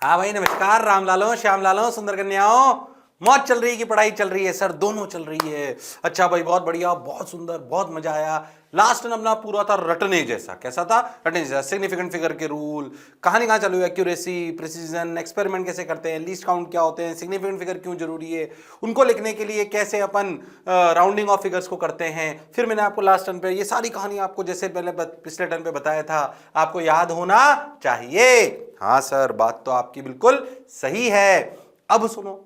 हाँ भाई नमस्कार, राम लालो, श्याम लालो, सुंदर कन्याओं, मौज चल रही है कि पढ़ाई चल रही है सर? दोनों चल रही है। अच्छा भाई, बहुत बढ़िया, बहुत सुंदर, बहुत मजा आया। लास्ट अपना पूरा था रटने जैसा। कैसा था? रटने जैसा। सिग्निफिकेंट फिगर के रूल, कहानी कहाँ चालू है, एक्यूरेसी, प्रिसीजन, एक्सपेरिमेंट कैसे करते हैं, लीस्ट काउंट क्या होते हैं, सिग्निफिकेंट फिगर क्यों जरूरी है, उनको लिखने के लिए कैसे अपन राउंडिंग ऑफ फिगर्स को करते हैं। फिर मैंने आपको लास्ट टर्न पे ये सारी कहानी आपको जैसे पहले पिछले टर्न पे बताया था, आपको याद होना चाहिए। हाँ सर, बात तो आपकी बिल्कुल सही है। अब सुनो,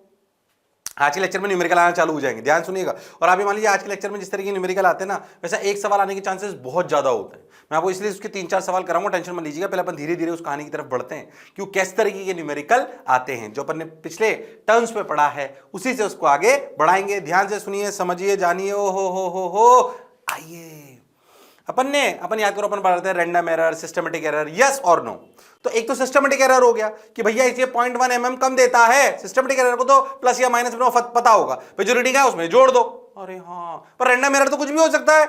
आज के लेक्चर में न्यूमेरिकल आना चालू हो जाएंगे, ध्यान सुनिएगा। और आप मान लीजिए आज के लेक्चर में जिस तरीके के न्यूमेरिकल आते हैं ना, वैसा एक सवाल आने के चांसेस बहुत ज्यादा होते हैं। मैं आपको इसलिए उसके 3-4 सवाल कराऊंगा, टेंशन मत लीजिएगा। पहले अपन धीरे धीरे उस कहानी की तरफ बढ़ते हैं कि वो किस तरीके के न्यूमेरिकल आते हैं, जो अपन ने पिछले टर्म्स में पढ़ा है उसी से उसको आगे बढ़ाएंगे। ध्यान से सुनिए, समझिए, जानिए। ओ हो आइए। अपन याद करो, अपन पढ़ते हैं random error, systematic error, yes और नो। तो एक तो सिस्टमेटिक एरर हो गया कि भैया इसे 0.1 mm कम देता है। सिस्टमेटिक एरर को तो प्लस या माइनस पता होगा, भाई जो रीडिंग है उसमें जोड़ दो। अरे हाँ, पर रैंडम एरर तो कुछ भी हो सकता है।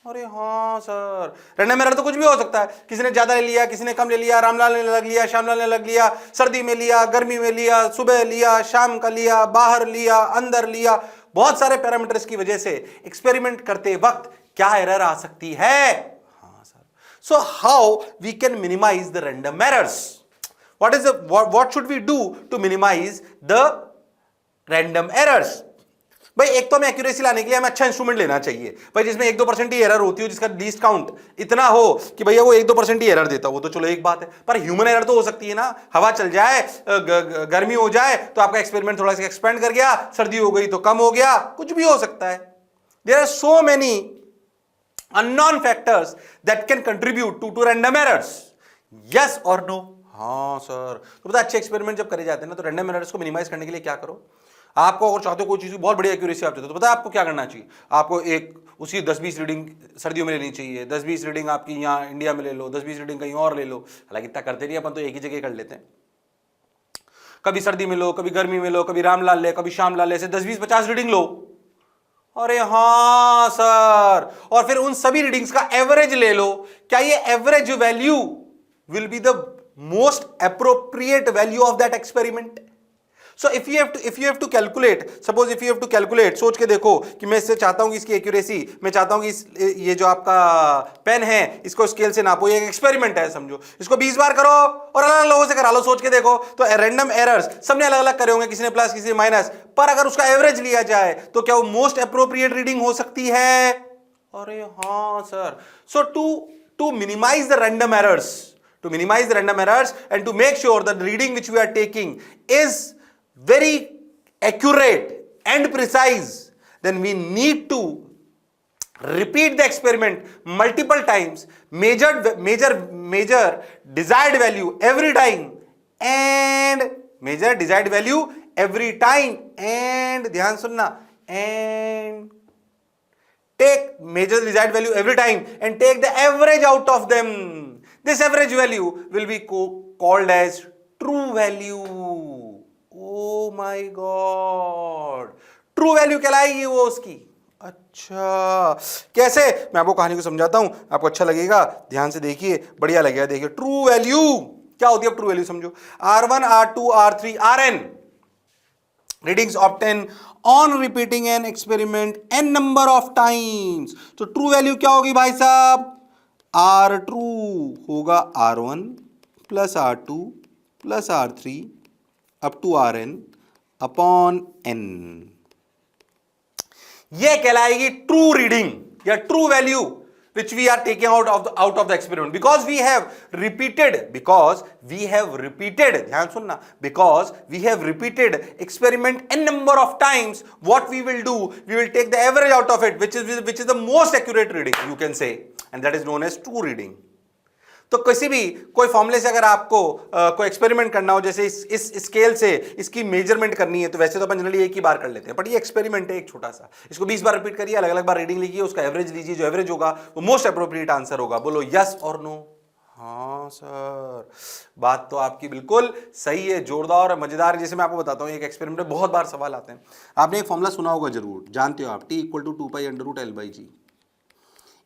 अरे हाँ सर, रैंडम एरर तो कुछ भी हो सकता है। किसी ने ज्यादा ले लिया, किसी ने कम ले लिया, रामलाल ने लग लिया, श्यामलाल ने लग लिया, सर्दी में लिया, गर्मी में लिया, सुबह लिया, शाम का लिया, बाहर लिया, अंदर लिया। बहुत सारे पैरामीटर्स की वजह से एक्सपेरिमेंट करते वक्त क्या एरर आ सकती है। हाँ sir, so how we can minimise the random errors? what should we do to minimize the random errors? भाई एक तो हमें एक्यूरेसी लाने के लिए हमें अच्छा इंस्ट्रूमेंट लेना चाहिए भाई, जिसमें 1-2% ही एरर होती हो, जिसका लीस्ट काउंट इतना हो कि भैया वो 1-2% ही एरर देता हो। वो तो चलो एक बात है, पर ह्यूमन एरर तो हो सकती है ना। हवा चल जाए, गर्मी हो जाए तो आपका एक्सपेरिमेंट थोड़ा सा एक्सपेंड कर गया, सर्दी हो गई तो कम हो गया, कुछ भी हो सकता है। There are so many unknown factors that can contribute to random errors. Yes or no? हाँ सर, तो पता अच्छे एक्सपेरिमेंट जब करे जाते हैं ना, तो रैंडम एरर्स को मिनिमाइज करने के लिए क्या करो? आपको अगर चाहते हो कोई चीज की बहुत बड़ी एक्यूरेसी आप चाहते हो, तो पता है आपको क्या करना चाहिए? आपको एक उसी 10-20 रीडिंग सर्दियों में लेनी चाहिए, 10-20 रीडिंग आपकी यहाँ इंडिया में ले लो, 10-20 रीडिंग कहीं और ले लो। हालांकि इतना करते नहीं अपन, तो एक ही जगह कर लेते हैं। कभी सर्दी में लो, कभी गर्मी में लो, कभी रामलाल ले, कभी श्यामलाल ले, से 10-20-50 रीडिंग लो। अरे हाँ सर, और फिर उन सभी रीडिंग्स का एवरेज ले लो। क्या ये average value will be the most appropriate value of that experiment? So if you have to calculate, suppose if you have to calculate, सोच के देखो कि मैं इससे चाहता हूं कि इसकी एक्यूरेसी, मैं चाहता हूं कि ये जो आपका पेन है इसको स्केल से नापो, ये एक एक्सपेरिमेंट है समझो, इसको 20 बार करो और अलग अलग लोगों से करा लो। सोच के देखो, तो रैंडम एरर्स सबने अलग अलग करे होंगे, किसी ने प्लस, किसी ने माइनस, पर अगर उसका एवरेज लिया जाए तो क्या वो मोस्ट अप्रोप्रिएट रीडिंग हो सकती है? अरे हाँ sir, so to minimise the random errors, and to make sure that the reading which we are taking is very accurate and precise, then we need to repeat the experiment multiple times, measure desired value every time, and measure desired value every time, and ध्यान सुनना, and measure the desired value every time and take the average out of them. This average value will be called as true value. Oh my God, true value कहलाएगी वो उसकी। अच्छा कैसे? मैं आपको कहानी को समझाता हूं, आपको अच्छा लगेगा, ध्यान से देखिए, बढ़िया लगेगा। देखिए ट्रू वैल्यू क्या होती है। अब ट्रू वैल्यू समझो, R1, R2, R3, Rn readings obtained on repeating an experiment n number of times. तो ट्रू वैल्यू क्या होगी भाई साहब? R true होगा R1 plus R2 plus R3 up to Rn upon n। यह कहलाएगी ट्रू रीडिंग या true value which we are taking out of the experiment, because we have repeated, ध्यान सुनना, because we have repeated experiment n number of times, what we will do, we will take the average out of it, which is the most accurate reading, you can say, and that is known as true reading. तो किसी भी कोई फॉर्मूले से अगर आपको कोई experiment करना हो, जैसे इस स्केल से इसकी मेजरमेंट करनी है, तो वैसे तो अपन जनरली एक ही बार कर लेते हैं, बट ये एक्सपेरिमेंट है एक छोटा सा, इसको 20 बार रिपीट करिए, अलग अलग बार रीडिंग लिखिए, उसका एवरेज लीजिए, जो एवरेज होगा वो मोस्ट अप्रोप्रिएट आंसर होगा। बोलो यस और नो? हाँ सर, बात तो आपकी बिल्कुल सही है, जोरदार और मजेदार। जैसे मैं आपको बताता हूँ, एक एक्सपेरिमेंट में बहुत बार सवाल आते हैं, आपने एक फॉर्मूला सुना होगा जरूर, जानते हो आप, T = 2π√L/g।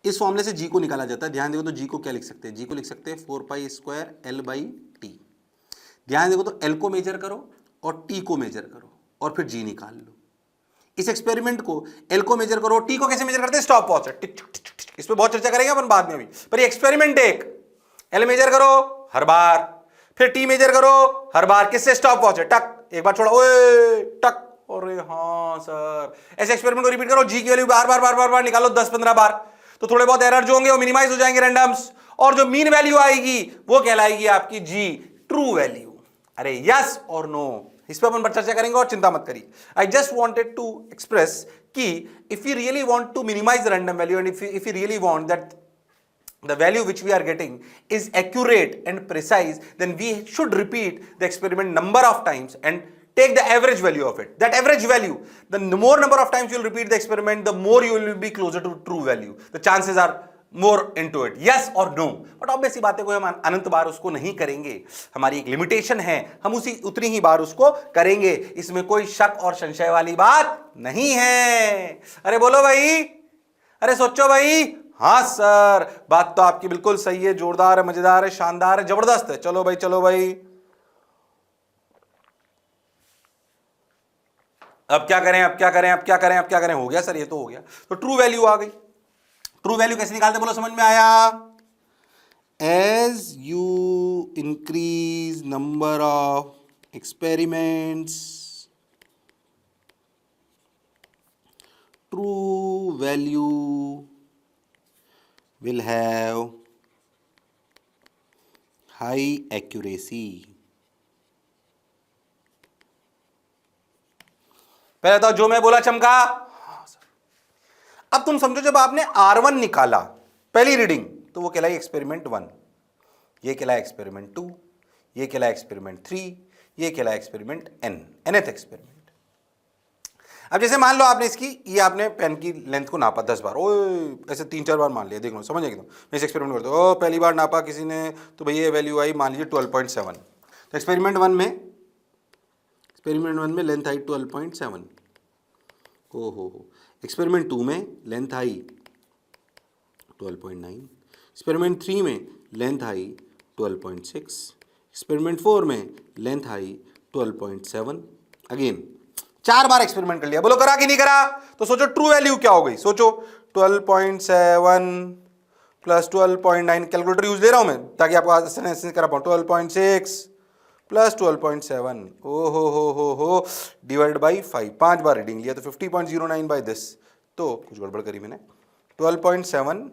इस फॉर्मूले से जी को निकाला जाता है। ध्यान देखो, तो जी को क्या लिख सकते हैं? जी को लिख सकते हैं 4π² L/t। ध्यान देखो, तो एल को मेजर करो और टी को मेजर करो और फिर जी निकाल लो। इस एक्सपेरिमेंट को एल को मेजर करो, टी को कैसे मेजर करते हैं, स्टॉप वॉच है, इस पे बहुत चर्चा करेंगे अपन बाद में अभी, पर ये एक्सपेरिमेंट एक, एल मेजर करो हर बार, फिर टी मेजर करो हर बार, किससे, स्टॉप वॉच है, टक एक बार छोड़ा, ओए टक, अरे हाँ सर। ऐसे एक्सपेरिमेंट को रिपीट करो, जी की वैल्यू बार बार बार बार बार निकालो 10-15 बार, तो थोड़े बहुत एरर जो होंगे वो मिनिमाइज हो जाएंगे रैंडम्स, और जो मीन वैल्यू आएगी वो कहलाएगी आपकी जी ट्रू वैल्यू। अरे यस और नो, इस पर अपन चर्चा करेंगे और चिंता मत करिए। I just wanted to express कि if you really want to minimize random value and if you really want that the value which we are getting is accurate and precise, then we should repeat the experiment number of times and take the average value of it. That average value, the more number of times you will repeat the experiment, the more you will be closer to true value. The chances are more into it. Yes or no? But obvious सी बातें कोई हम अनंत बार उसको नहीं करेंगे, हमारी एक limitation है, हम उतनी ही बार उसको करेंगे, इसमें कोई शक और संशय वाली बात नहीं है। अरे बोलो भाई, अरे सोचो भाई। हाँ सर, बात तो आपकी बिल्कुल सही है, जोरदार है, मजेदार है, शानदार है, जबरदस्त है। चलो भाई चलो भाई, अब क्या करें, अब क्या करें, अब क्या करें, अब क्या करें, हो गया सर, ये तो हो गया। तो ट्रू वैल्यू आ गई। ट्रू वैल्यू कैसे निकालते, बोलो, समझ में आया? As you increase number of experiments, true value will have high accuracy। पहले तो जो मैं बोला चमका। अब तुम समझो, जब आपने R1 निकाला पहली रीडिंग, तो वो कहलाई एक्सपेरिमेंट 1, ये कहलाई एक्सपेरिमेंट 2, ये कहलाई एक्सपेरिमेंट 3, ये कहलाई एक्सपेरिमेंट nth एक्सपेरिमेंट। अब जैसे मान लो आपने इसकी, ये आपने पेन की लेंथ को नापा 10 बार, ओए ऐसे 3-4 बार मान लिया, देख लो समझ एकदम। मैं इस एक्सपेरिमेंट करता हूँ, पहली बार नापा किसी ने, तो भैया ये वैल्यू आई मान लीजिए 12.7। तो एक्सपेरिमेंट वन में लेंथ आई 12.7, हो। एक्सपेरिमेंट 2 में लेंथ आई 12.9, एक्सपेरिमेंट 3 में लेंथ आई 12.6, एक्सपेरिमेंट 4 में लेंथ आई 12.7। अगेन 4 बार एक्सपेरिमेंट कर लिया, बोलो करा कि नहीं करा? तो सोचो ट्रू वैल्यू क्या हो गई, सोचो 12.7 प्लस 12.9, कैलकुलेटर यूज ले रहा हूं मैं ताकि आपको आसानी करा पाऊं, 12.6 प्लस 12.7, ओ हो डिवाइड बाई 5, 5 बार रीडिंग लिया, तो 50.09 बाई दिस। तो कुछ गड़बड़ करी मैंने, 12.7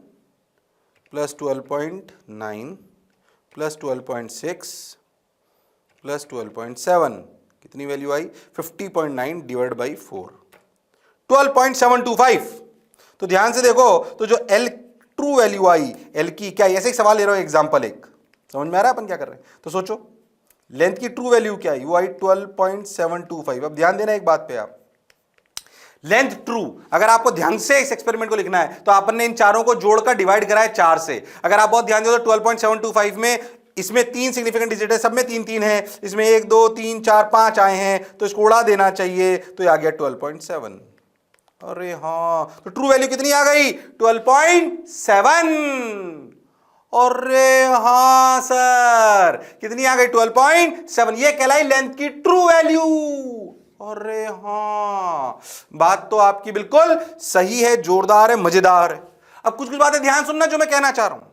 प्लस 12.9 प्लस 12.6 प्लस 12.7, कितनी वैल्यू आई, 50.9 डिवाइड बाई 4, 12.725। तो ध्यान से देखो, तो जो L ट्रू वैल्यू आई, L की क्या, ऐसे एक सवाल ले रहा हूं, एग्जांपल एक, समझ में आ रहा है अपन क्या कर रहे हैं? तो सोचो लेंथ की ट्रू वैल्यू क्या आई, वो आई 12.725। अब ध्यान देना एक बात पे, आप लेंथ ट्रू, अगर आपको ध्यान से इस एक्सपेरिमेंट को लिखना है तो आपने इन चारों को जोड़कर डिवाइड करा है 4 से। अगर आप बहुत ध्यान दो तो 12.725 में इसमें 3 सिग्निफिकेंट डिजिट है, सब में 3-3 है, इसमें 1 2 3 4 5 आए हैं, तो इसको उड़ा देना चाहिए, तो ये आ गया 12.7। अरे हाँ, तो ट्रू वैल्यू कितनी आ गई, 12.7। अरे हाँ सर, कितनी आ गई, 12.7। ये कहलाई लेंथ की ट्रू वैल्यू। अरे हाँ, बात तो आपकी बिल्कुल सही है, जोरदार है, मजेदार है। अब कुछ बातें ध्यान सुनना जो मैं कहना चाह रहा हूं।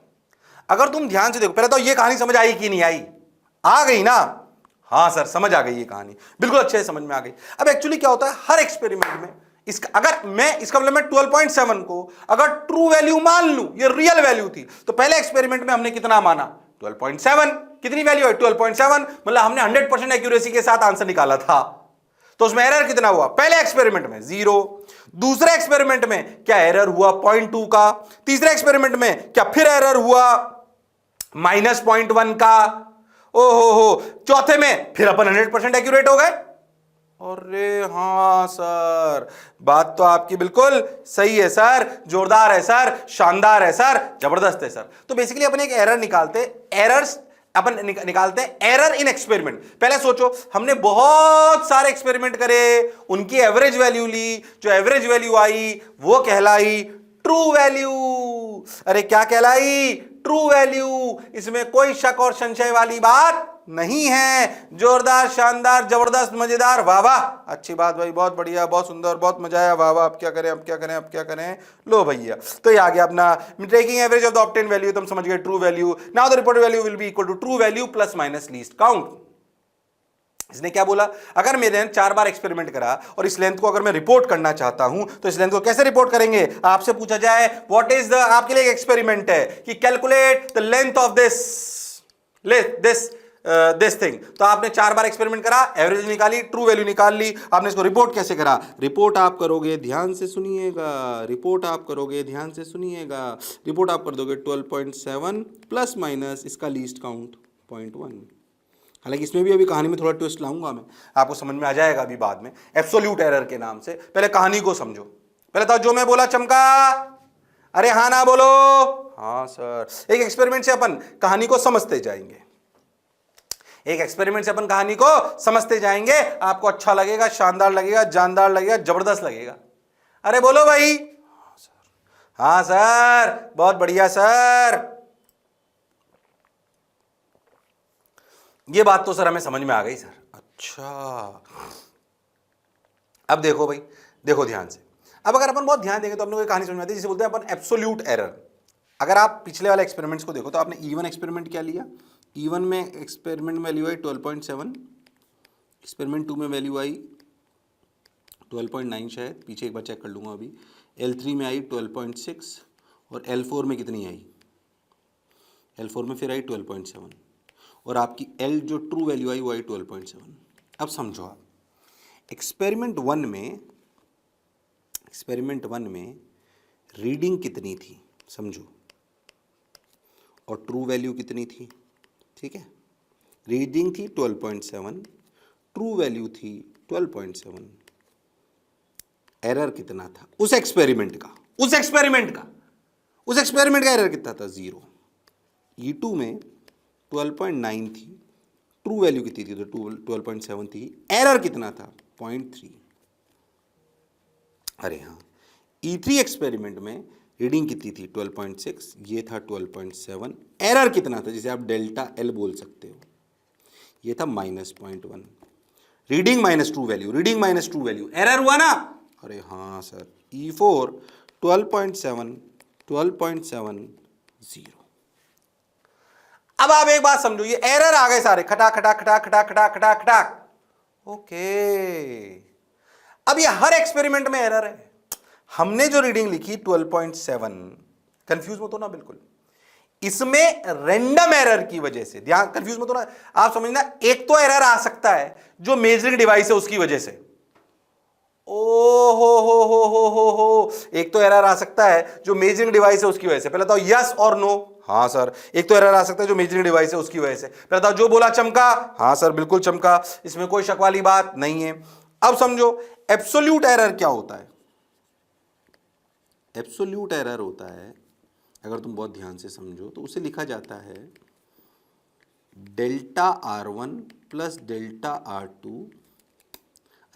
अगर तुम ध्यान से देखो, पहले तो ये कहानी समझ आई कि नहीं आई, आ गई ना? हाँ सर, समझ आ गई ये कहानी, बिल्कुल अच्छे से समझ में आ गई। अब एक्चुअली क्या होता है, हर एक्सपेरिमेंट में इसका, अगर मैं इसका मतलब मैं 12.7 को अगर ट्रू वैल्यू मान लूं, ये रियल वैल्यू थी, तो पहले एक्सपेरिमेंट में हमने कितना माना, 12.7। कितनी वैल्यू है, 12.7, मतलब हमने 100% एक्यूरेसी के साथ आंसर निकाला था। तो उसमें एरर कितना हुआ, पहले एक्सपेरिमेंट में 0, दूसरे एक्सपेरिमेंट में क्या एरर हुआ 0.2 का, तीसरे एक्सपेरिमेंट में क्या फिर एरर हुआ -0.1 का, हो, चौथे में फिर अपन 100% एक्यूरेट हो गए। अरे हाँ सर, बात तो आपकी बिल्कुल सही है सर, जोरदार है सर, शानदार है सर, जबरदस्त है सर। तो बेसिकली अपन एक एरर निकालते, एरर्स अपन निकालते हैं एरर इन एक्सपेरिमेंट। पहले सोचो, हमने बहुत सारे एक्सपेरिमेंट करे, उनकी एवरेज वैल्यू ली, जो एवरेज वैल्यू आई वो कहलाई ट्रू वैल्यू। अरे क्या कहलाई, ट्रू वैल्यू। इसमें कोई शक और संशय वाली बात नहीं है। जोरदार, शानदार, जबरदस्त, मजेदार, वाह वाह, अच्छी बात भाई, बहुत बढ़िया, बहुत सुंदर, बहुत मजा आया, वाह वाह। अब क्या करें, अब क्या करें, अब क्या करें? लो भैया, तो ये आ गया अपना taking average of the obtain value, तुम समझ गए, true value. Now the reported value will be equal to true value plus minus least count. इसने क्या बोला, अगर मैंने 4 बार एक्सपेरिमेंट करा और इस लेंथ को अगर मैं रिपोर्ट करना चाहता हूं तो इस लेंथ को कैसे रिपोर्ट करेंगे? आपसे पूछा जाए व्हाट इज द, आपके लिए एक एक्सपेरिमेंट है कि calculate the length of this thing. तो आपने 4 बार एक्सपेरिमेंट करा, एवरेज निकाली, ट्रू वैल्यू निकाल ली, आपने इसको रिपोर्ट कैसे करा? रिपोर्ट आप करोगे, ध्यान से सुनिएगा, रिपोर्ट आप करोगे, ध्यान से सुनिएगा, रिपोर्ट आप कर दोगे 12.7 प्लस माइनस इसका लीस्ट काउंट 0.1। हालांकि इसमें भी अभी कहानी में थोड़ा ट्विस्ट लाऊंगा मैं, आपको समझ में आ जाएगा अभी बाद में, एब्सोल्यूट एरर के नाम से। पहले कहानी को समझो, पहले तो जो मैं बोला चमका, अरे हाँ ना बोलो, हाँ सर। एक एक्सपेरिमेंट से अपन कहानी को समझते जाएंगे, एक एक्सपेरिमेंट से अपन कहानी को समझते जाएंगे, आपको अच्छा लगेगा, शानदार लगेगा, जानदार लगेगा, जबरदस्त लगेगा। अरे बोलो भाई, हाँ सर, बहुत बढ़िया सर। ये बात तो सर हमें समझ में आ गई सर। अच्छा, अब देखो भाई, देखो ध्यान से। अब अगर अपन बहुत ध्यान देंगे तो अपने को एक कहानी समझ में आती है जिसे बोलते हैं अपन एब्सोल्यूट एरर। अगर आप पिछले वाले एक्सपेरिमेंट्स को देखो तो आपने E1 एक्सपेरिमेंट क्या लिया, E1 में एक्सपेरिमेंट में वैल्यू आई 12.7, एक्सपेरिमेंट 2 में वैल्यू आई 12.9 शायद, पीछे एक बार चेक कर लूँगा अभी। L3 में आई 12.6 और L4 में कितनी आई? L4 में फिर आई 12.7 और आपकी L जो ट्रू वैल्यू आई वो आई 12.7। अब समझो आप, एक्सपेरिमेंट वन में रीडिंग कितनी थी समझो, और ट्रू वैल्यू कितनी थी? ठीक है, रीडिंग थी 12.7, ट्रू वैल्यू थी 12.7। एरर कितना था उस एक्सपेरिमेंट का? उस एक्सपेरिमेंट का एरर कितना था? 0। E2 में 12.9 थी, ट्रू वैल्यू कितनी थी? तो 12.7 थी, एरर कितना था? 0.3। अरे हाँ, E3 एक्सपेरिमेंट में रीडिंग कितनी थी? 12.6, ये था 12.7, एरर कितना था जिसे आप डेल्टा L बोल सकते हो? ये था -0.1। Reading minus true value, reading minus true value, error हुआ ना? अरे हाँ सर। E4 12.7, 12.7, 0। अब आप एक बात समझो, ये एरर आ गए सारे, खटाक खटाक खटाक खटाक खटाक खटाक खटाक। ओके, अब ये हर एक्सपेरिमेंट में एरर है। हमने जो रीडिंग लिखी 12.7, कंफ्यूज मत हो ना बिल्कुल, इसमें रैंडम एरर की वजह से, ध्यान, कंफ्यूज मत हो ना, आप समझना, एक तो एरर आ सकता है जो मेजरिंग डिवाइस है उसकी वजह से। ओ हो, एक तो एरर आ सकता है जो मेजरिंग डिवाइस है उसकी वजह से। पहले तो यस और नो। हाँ सर, एक तो एरर आ सकता है जो मेजरिंग डिवाइस है उसकी वजह से। पहले तो जो बोला चमका, हाँ सर बिल्कुल चमका, इसमें कोई शक वाली बात नहीं है। अब समझो एब्सोल्यूट एरर क्या होता है। एब्सोल्यूट एरर होता है, अगर तुम बहुत ध्यान से समझो तो उसे लिखा जाता है delta R1 plus delta R2।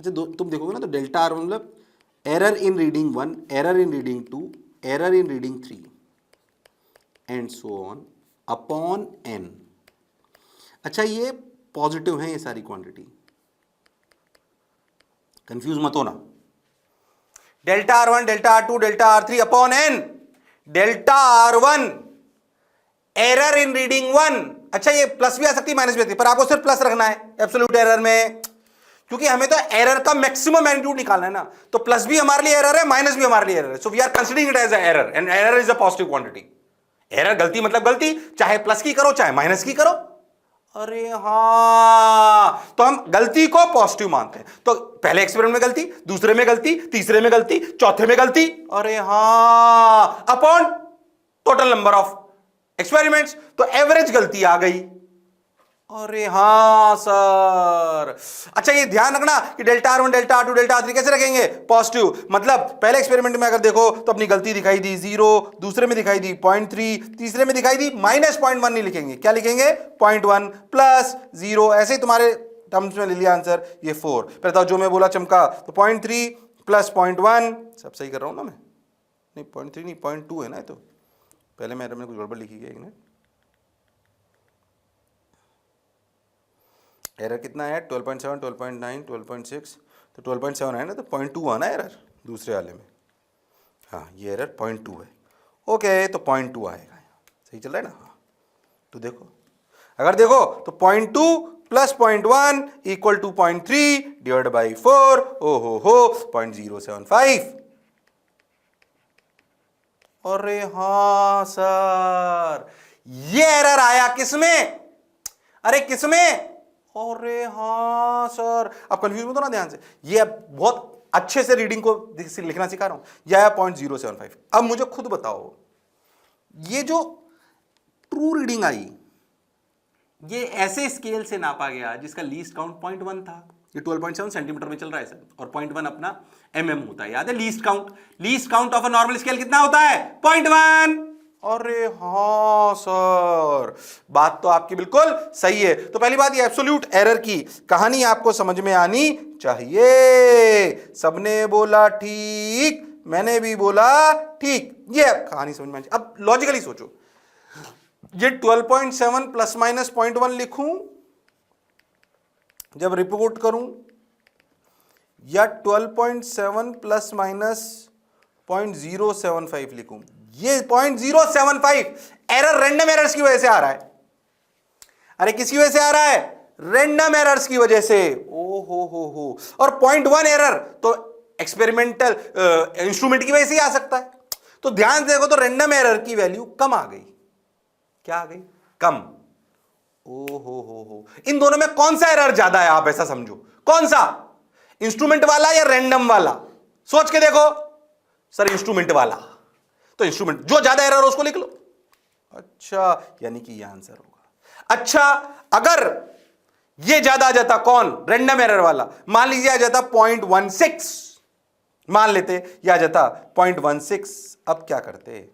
अच्छा, तुम देखोगे ना तो डेल्टा R1 मतलब error in reading 1, error in reading 2, error in reading 3 and so on upon n। अच्छा, ये पॉजिटिव है ये सारी क्वांटिटी, कंफ्यूज मत होना। Delta R1, delta R2, delta R3 upon n। Delta R1 error in reading 1। अच्छा, ये प्लस भी आ सकती है, माइनस भी आ सकती है, पर आपको सिर्फ प्लस रखना है एब्सोल्यूट एरर में, क्योंकि हमें तो एरर का मैक्सिमम मैग्नीट्यूड निकालना है ना। तो प्लस भी हमारे लिए एरर है, माइनस भी हमारे लिए एरर है, so we are considering it as a error, and error is a positive quantity. Error गलती मतलब गलती, चाहे प्लस की करो चाहे माइनस की करो। अरे हाँ, तो हम गलती को पॉजिटिव मानते हैं। तो पहले एक्सपेरिमेंट में गलती, दूसरे में गलती, तीसरे में गलती, चौथे में गलती, अरे हाँ, upon total number of experiments, तो एवरेज गलती आ गई। अरे हाँ सर। अच्छा, ये ध्यान रखना कि delta R1, delta R2, delta R3 कैसे रखेंगे? पॉजिटिव। मतलब पहले एक्सपेरिमेंट में अगर देखो तो अपनी गलती दिखाई दी 0, दूसरे में दिखाई दी 0.3, तीसरे में दिखाई दी -0.1 नहीं लिखेंगे, क्या लिखेंगे? 0.1 प्लस 0, ऐसे ही तुम्हारे टर्म्स में ले लिया आंसर ये 4। फिर तो जो मैं बोला चमका, तो 0.3 प्लस 0.1, सब सही कर रहा हूं ना मैं? नहीं 0.3 नहीं 0.2 है ना, तो पहले मैंने कुछ गड़बड़ लिखी है, एक मिनट। एरर कितना है? 12.7, 12.9, 12.6, तो 12.7 है ना, तो 0.2 आना एरर दूसरे वाले में। हाँ, ये एरर 0.2 है। ओके, तो 0.2 आएगा। सही चल रहा है ना? हाँ, तो देखो, अगर देखो तो 0.2 plus 0.1 equal to 0.3 divide by 4, हो 0.075। अरे हाँ सर, ये एरर आया किसमें? अरे किसमें? अरे हाँ सर, अब कंफ्यूज मत होना ध्यान से, ये बहुत अच्छे से रीडिंग को लिखना सिखा रहा हूं। यह है 0.075। अब मुझे खुद बताओ, ये जो ट्रू रीडिंग आई, ये ऐसे स्केल से नापा गया जिसका लीस्ट काउंट 0.1 था। ये 12.7 सेंटीमीटर में चल रहा है सर, और 0.1 अपना होता है, याद है? Least count of a normal scale कितना होता है? 0.1। अरे हाँ सर, बात तो आपकी बिल्कुल सही है। तो पहली बात, ये एब्सोल्यूट एरर की कहानी आपको समझ में आनी चाहिए। सबने बोला ठीक, मैंने भी बोला ठीक, ये कहानी समझ में आनी चाहिए। अब लॉजिकली सोचो, ये 12.7 प्लस माइनस 0.1 लिखूं जब रिपोर्ट करूं, या 12.7 प्लस माइनस 0.075 लिखूं? ये 0.075 एरर रैंडम एरर्स की वजह से आ रहा है। अरे किसकी वजह से आ रहा है? रैंडम एरर्स की वजह से। ओ हो। और 0.1 एरर तो एक्सपेरिमेंटल इंस्ट्रूमेंट की वजह से ही आ सकता है। तो ध्यान से देखो, तो रैंडम एरर की वैल्यू कम आ गई। क्या आ गई? कम। ओ हो। इन दोनों में कौन सा एरर ज्यादा है? आप ऐसा समझो, कौन सा? इंस्ट्रूमेंट वाला या रैंडम वाला? सोच के देखो। सर इंस्ट्रूमेंट वाला। तो इंस्ट्रूमेंट जो ज्यादा एरर हो उसको लिख लो। अच्छा, यानी कि यह आंसर होगा। अच्छा, अगर यह ज्यादा आ जाता, कौन? रैंडम एरर वाला। मान लीजिए आ जाता 0.16, मान लेते यह आ जाता 0.16। अब क्या करते?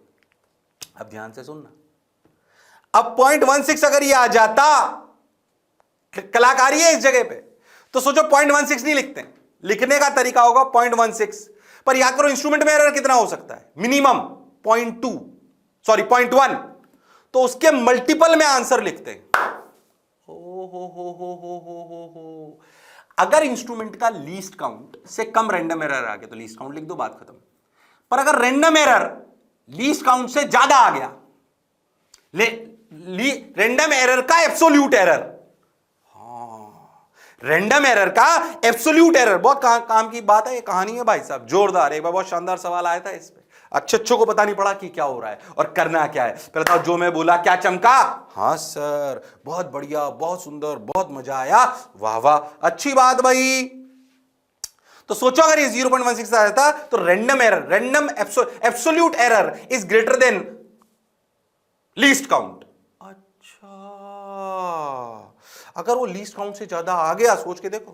अब ध्यान से सुनना। अब 0.16 अगर यह आ जाता, कलाकारी है इस जगह पे, तो सोचो 0.16 नहीं लिखते। लिखने का तरीका होगा 0.16, पर याद करो इंस्ट्रूमेंट में एरर कितना हो सकता है? मिनिमम 0.1, तो उसके मल्टीपल में आंसर लिखते हैं। हो। अगर इंस्ट्रूमेंट का लीस्ट काउंट से कम रैंडम एरर आ गया तो लीस्ट काउंट लिख दो, बात खत्म। पर अगर रैंडम एरर लीस्ट काउंट से ज्यादा आ गया, रैंडम एरर का एब्सोल्यूट एरर, रैंडम एरर का एब्सोल्यूट एरर, बहुत काम की बात है, ये कहानी है भाई साहब, जोरदार। एक बार बहुत शानदार सवाल आया था इस पे, अच्छों को पता नहीं पड़ा कि क्या हो रहा है और करना क्या है। पहले तो जो मैं बोला क्या चमका? हाँ सर, बहुत बढ़िया, बहुत सुंदर, बहुत मजा आया, वाह वाह, अच्छी बात भाई। तो सोचो अगर ये 0.16 आया था तो random absolute error is greater than least count. अच्छा, अगर वो लीस्ट काउंट से ज्यादा आ गया, सोच के देखो,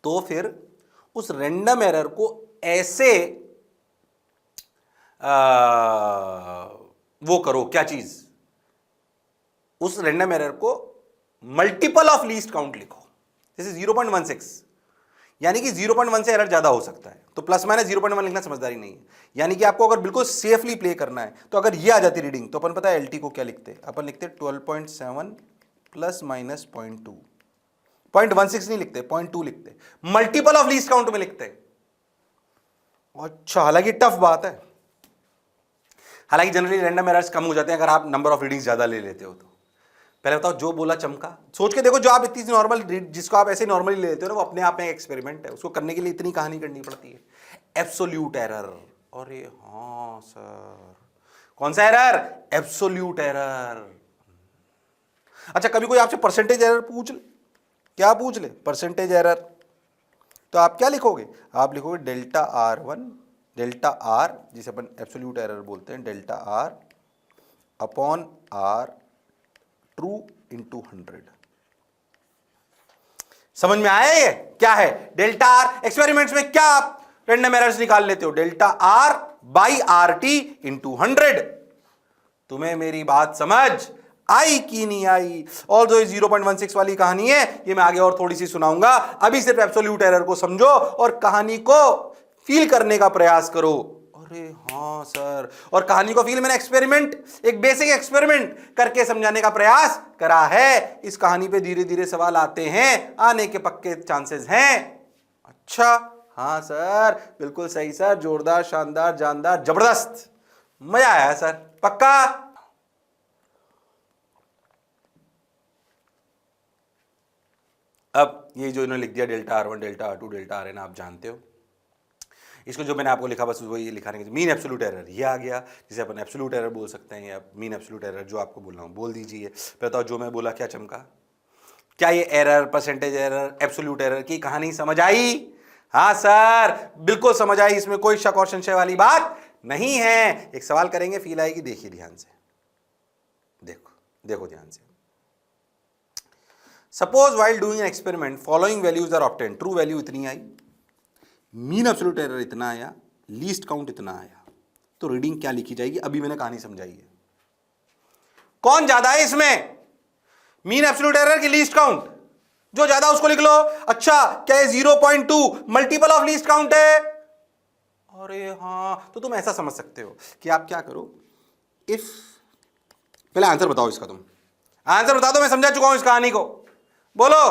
तो फिर उस रैंडम एरर को ऐसे वो करो, क्या चीज, उस रैंडम एरर को मल्टीपल ऑफ लीस्ट काउंट लिखो। जैसे 0.16, यानी कि 0.1 से एरर ज्यादा हो सकता है, तो प्लस माइनस 0.1 लिखना समझदारी नहीं है। यानी कि आपको अगर बिल्कुल सेफली प्ले करना है, तो अगर ये आ जाती रीडिंग, तो अपन पता है एलटी को क्या लिखते हैं? अपन लिखते 12.7 प्लस माइनस 0.2। 0.16 नहीं लिखते, 0.2 लिखते, मल्टीपल ऑफ लीस्ट काउंट में लिखते। अच्छा, हालांकि टफ बात है, हालांकि जनरली रैंडम एरर्स कम हो जाते हैं अगर आप नंबर ऑफ रीडिंग्स ज्यादा ले लेते हो तो। पहले बताओ, जो बोला चमका? सोच के देखो, जो आप इतनी नॉर्मल, जिसको आप ऐसे नॉर्मली ले लेते हो ना, वो अपने आप में एक एक्सपेरिमेंट है, उसको करने के लिए इतनी कहानी करनी पड़ती है। एब्सोल्यूट एरर, अरे हाँ सर, कौन सा एरर? Absolute error. अच्छा, कभी कोई आपसे परसेंटेज एरर पूछ ले, क्या पूछ ले? परसेंटेज एरर, तो आप क्या लिखोगे? आप लिखोगे डेल्टा R1, डेल्टा R, जिसे अपन एब्सोल्यूट एरर बोलते हैं, delta R upon R true into 100। समझ में आया ये क्या है? Delta R। एक्सपेरिमेंट्स में क्या आप रैंडम एरर्स निकाल लेते हो? Delta R by RT into 100। तुम्हें मेरी बात समझ आई कि नहीं आई? ऑल्दो 0.16 वाली कहानी है, ये मैं आगे और थोड़ी सी सुनाऊंगा। अभी सिर्फ एब्सोल्यूट एरर को समझो और कहानी को फील करने का प्रयास करो। अरे हाँ सर, और कहानी को फील मैंने एक्सपेरिमेंट, एक बेसिक एक्सपेरिमेंट करके समझाने का प्रयास करा है। इस कहानी पे धीरे धीरे सवाल आते हैं, आने के पक्के चांसेस हैं। अच्छा हाँ सर, बिल्कुल सही सर, जोरदार, शानदार, जानदार, जबरदस्त, मजा आया सर, पक्का। अब ये जो इन्होंने लिख दिया delta R1, delta R2, delta Rn, आप जानते हो इसको, जो मैंने आपको लिखा बस वो ये लिखा नहीं, मीन एब्सोल्यूट एरर ये आ गया, जिसे अपन एब्सोल्यूट एरर बोल सकते हैं, या मीन एब्सोल्यूट एरर, जो आपको बोल रहा हूँ बोल दीजिए। बताओ जो मैं बोला क्या चमका? क्या ये error, percentage error, absolute error की कहानी समझ आई? हाँ सर, बिल्कुल समझ आई, इसमें कोई शक और संशय वाली बात नहीं है। एक सवाल करेंगे, फील आएगी, देखिए ध्यान से, देखो देखो ध्यान से। Suppose while doing an experiment following values are obtain, true value इतनी आई, मीन एब्सोल्यूट एरर इतना आया, लीस्ट काउंट इतना आया, तो रीडिंग क्या लिखी जाएगी? अभी मैंने कहानी समझाई है। कौन ज्यादा है इसमें, मीन एब्सोल्यूट एरर की लीस्ट काउंट? जो ज्यादा उसको लिख लो। अच्छा, क्या 0.2 मल्टीपल ऑफ लीस्ट काउंट है? अरे हां, तो तुम ऐसा समझ सकते हो कि आप क्या करो, इफ, पहले आंसर बताओ इसका, तुम आंसर बता दो, मैं समझा चुका हूं इस कहानी को, बोलो,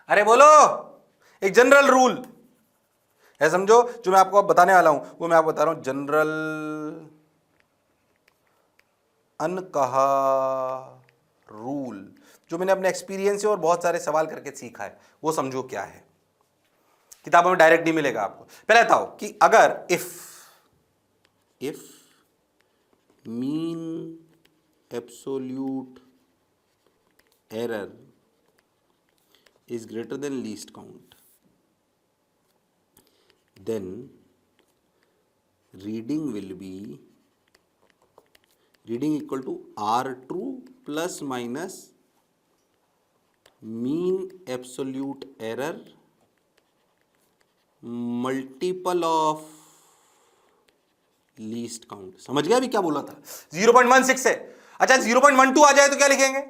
अरे बोलो। एक जनरल रूल है, समझो, जो मैं आपको अब बताने वाला हूं वो मैं आपको बता रहा हूं, जनरल अनकहा रूल, जो मैंने अपने एक्सपीरियंस से और बहुत सारे सवाल करके सीखा है, वो समझो क्या है। किताबों में डायरेक्ट नहीं मिलेगा आपको। पहले बताओ कि अगर if mean absolute error is greater than least count, then reading equal to R true plus minus mean absolute error multiple of least count। समझ गया अभी क्या बोला था? 0.16 से, अच्छा 0.12 आ जाए तो क्या लिखेंगे?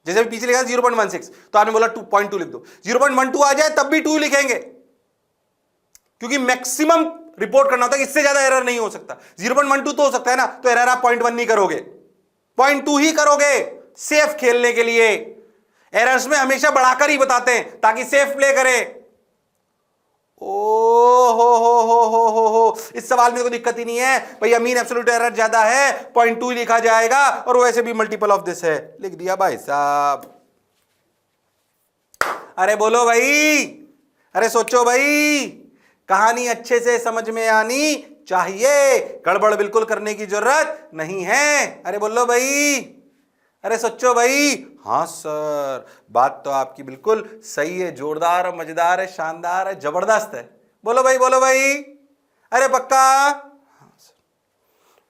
जैसे भी पीछे लिखा 0.16, तो आपने बोला 2.2 लिख दो। 0.12 आ जाए तब भी 2 लिखेंगे, क्योंकि मैक्सिमम रिपोर्ट करना होता है, इससे ज्यादा एरर नहीं हो सकता। 0.12 तो हो सकता है ना, तो एरर आप 0.1 नहीं करोगे, 0.2 ही करोगे, सेफ खेलने के लिए। एरर्स में हमेशा बढ़ाकर ही बताते हैं ताकि सेफ प्ले करे। ओ हो, इस सवाल में कोई दिक्कत ही नहीं है भैया, मीन एब्सोल्यूट एरर ज्यादा है, 0.2 लिखा जाएगा, और वैसे भी मल्टीपल ऑफ दिस है, लिख दिया भाई साहब। अरे बोलो भाई, अरे सोचो भाई, कहानी अच्छे से समझ में आनी चाहिए, गड़बड़ बिल्कुल करने की जरूरत नहीं है। अरे बोलो भाई, अरे सोचो भाई। हाँ सर, बात तो आपकी बिल्कुल सही है, जोरदार है, मजेदार है, शानदार है, जबरदस्त है। बोलो भाई, बोलो भाई, अरे पक्का? हाँ सर,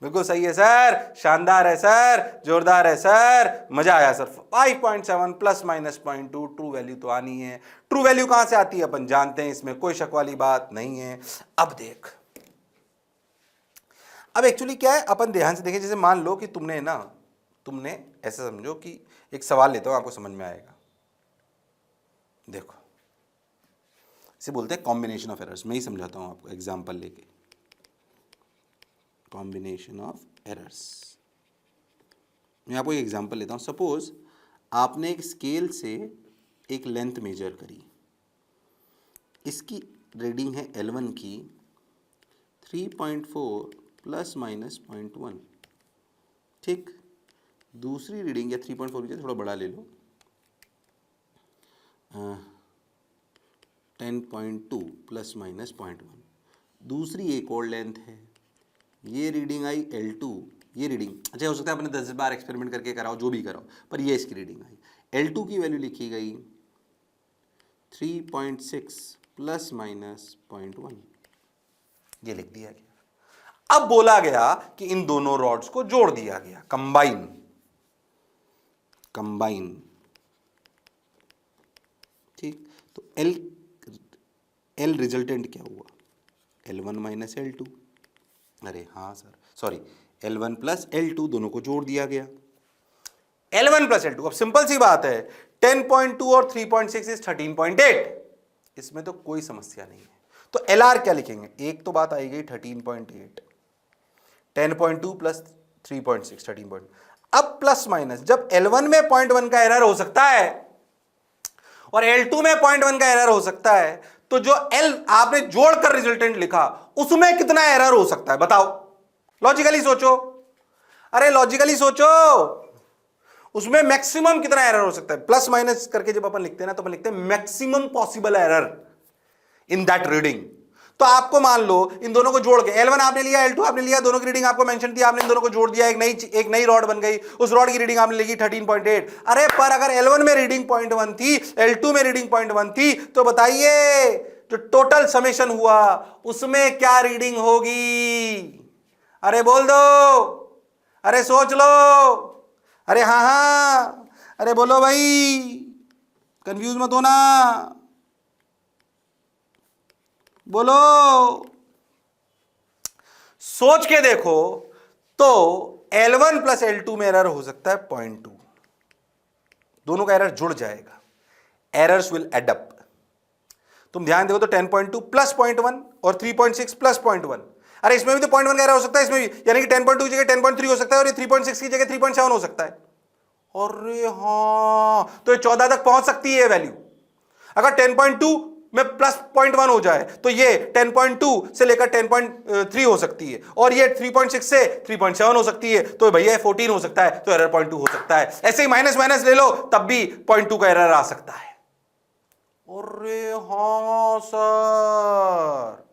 बिल्कुल सही है सर, शानदार है सर, जोरदार है सर, मजा आया sir. 5.7 plus minus 0.2, true value तो आनी है। ट्रू वैल्यू कहां से आती है अपन जानते हैं, इसमें कोई शक वाली बात नहीं है। अब देख, अब एक्चुअली क्या है, अपन ध्यान से देखें। जैसे मान लो कि तुमने ऐसा समझो कि एक सवाल लेता हूं, आपको समझ में आएगा। देखो, इसे बोलते हैं कॉम्बिनेशन ऑफ एरर्स। मैं ही समझाता हूं आपको एग्जांपल लेके। कॉम्बिनेशन ऑफ एरर्स, मैं आपको एक एग्जांपल लेता हूं। सपोज आपने एक स्केल से एक लेंथ मेजर करी, इसकी रीडिंग है L1 की 3.4 प्लस माइनस 0.1, ठीक। दूसरी रीडिंग, या 3.4 की थोड़ा बड़ा ले लो, 10.2 प्लस माइनस 0.1। दूसरी एक और लेंथ है, ये रीडिंग आई L2, ये रीडिंग, अच्छा हो सकता है आपने 10 बार एक्सपेरिमेंट करके कराओ, जो भी कराओ, पर ये इसकी रीडिंग आई। L2 की वैल्यू लिखी गई 3.6 प्लस माइनस 0.1, ये लिख दिया गया। अब बोला गया कि इन दोनों रॉड्स को जोड़ दिया गया, कंबाइन, ठीक। तो L रिजल्टेंट क्या हुआ? L1 माइनस L2, अरे हाँ sir, sorry, L1 plus L2, दोनों को जोड़ दिया गया, L1 प्लस L2। अब सिंपल सी बात है, 10.2 और 3.6 इज 13.8, इसमें तो कोई समस्या नहीं है। तो LR क्या लिखेंगे, एक तो बात आई गई 13.8, 10.2 प्लस 3.6 13. अब प्लस माइनस, जब L1 में 0.1 का एरर हो सकता है और L2 में 0.1 का एरर हो सकता है, तो जो L आपने जोड़कर रिजल्टेंट लिखा उसमें कितना एरर हो सकता है बताओ, लॉजिकली सोचो, अरे लॉजिकली सोचो, उसमें मैक्सिमम कितना एरर हो सकता है। प्लस माइनस करके जब अपन लिखते हैं ना, तो अपन लिखते हैं maximum possible error in that reading. तो आपको मान लो इन दोनों को जोड़ के, L1 आपने लिया, L2 आपने लिया, दोनों की रीडिंग आपको मेंशन थी, आपने इन दोनों को जोड़ दिया, एक नई रॉड बन गई, उस रॉड की रीडिंग आपने लिखी 13.8। अरे पर अगर L1 में रीडिंग 0.1 थी, L2 में रीडिंग 0.1 थी, तो बताइए जो टोटल समेशन हुआ उसमें क्या रीडिंग होगी। अरे बोल दो, अरे सोच लो, अरे हाँ हाँ, अरे बोलो भाई, कंफ्यूज मत होना, बोलो, सोच के देखो। तो L1 प्लस L2 में एरर हो सकता है 0.2, दोनों का एरर जुड़ जाएगा, एरर्स विल एड अप। तुम ध्यान देखो तो 10.2 प्लस 0.1 और 3.6 प्लस 0.1, अरे इसमें भी तो 0.1 का एरर हो सकता है, इसमें भी, यानी कि 10.2 की जगह 10.3 हो सकता है और ये 3.6 की जगह 3.7 हो सकता है। अरे हाँ, तो ये 14 तक पहुंच सकती है वैल्यू। अगर 10.2 में प्लस 0.1 हो जाए तो ये 10.2 से लेकर 10.3 हो सकती है, और ये 3.6 से 3.7 हो सकती है, तो भैया 14 हो सकता है, तो एरर 0.2 हो सकता है। ऐसे ही माइनस माइनस ले लो तब भी 0.2 का एरर आ सकता है। अरे हाँ सर,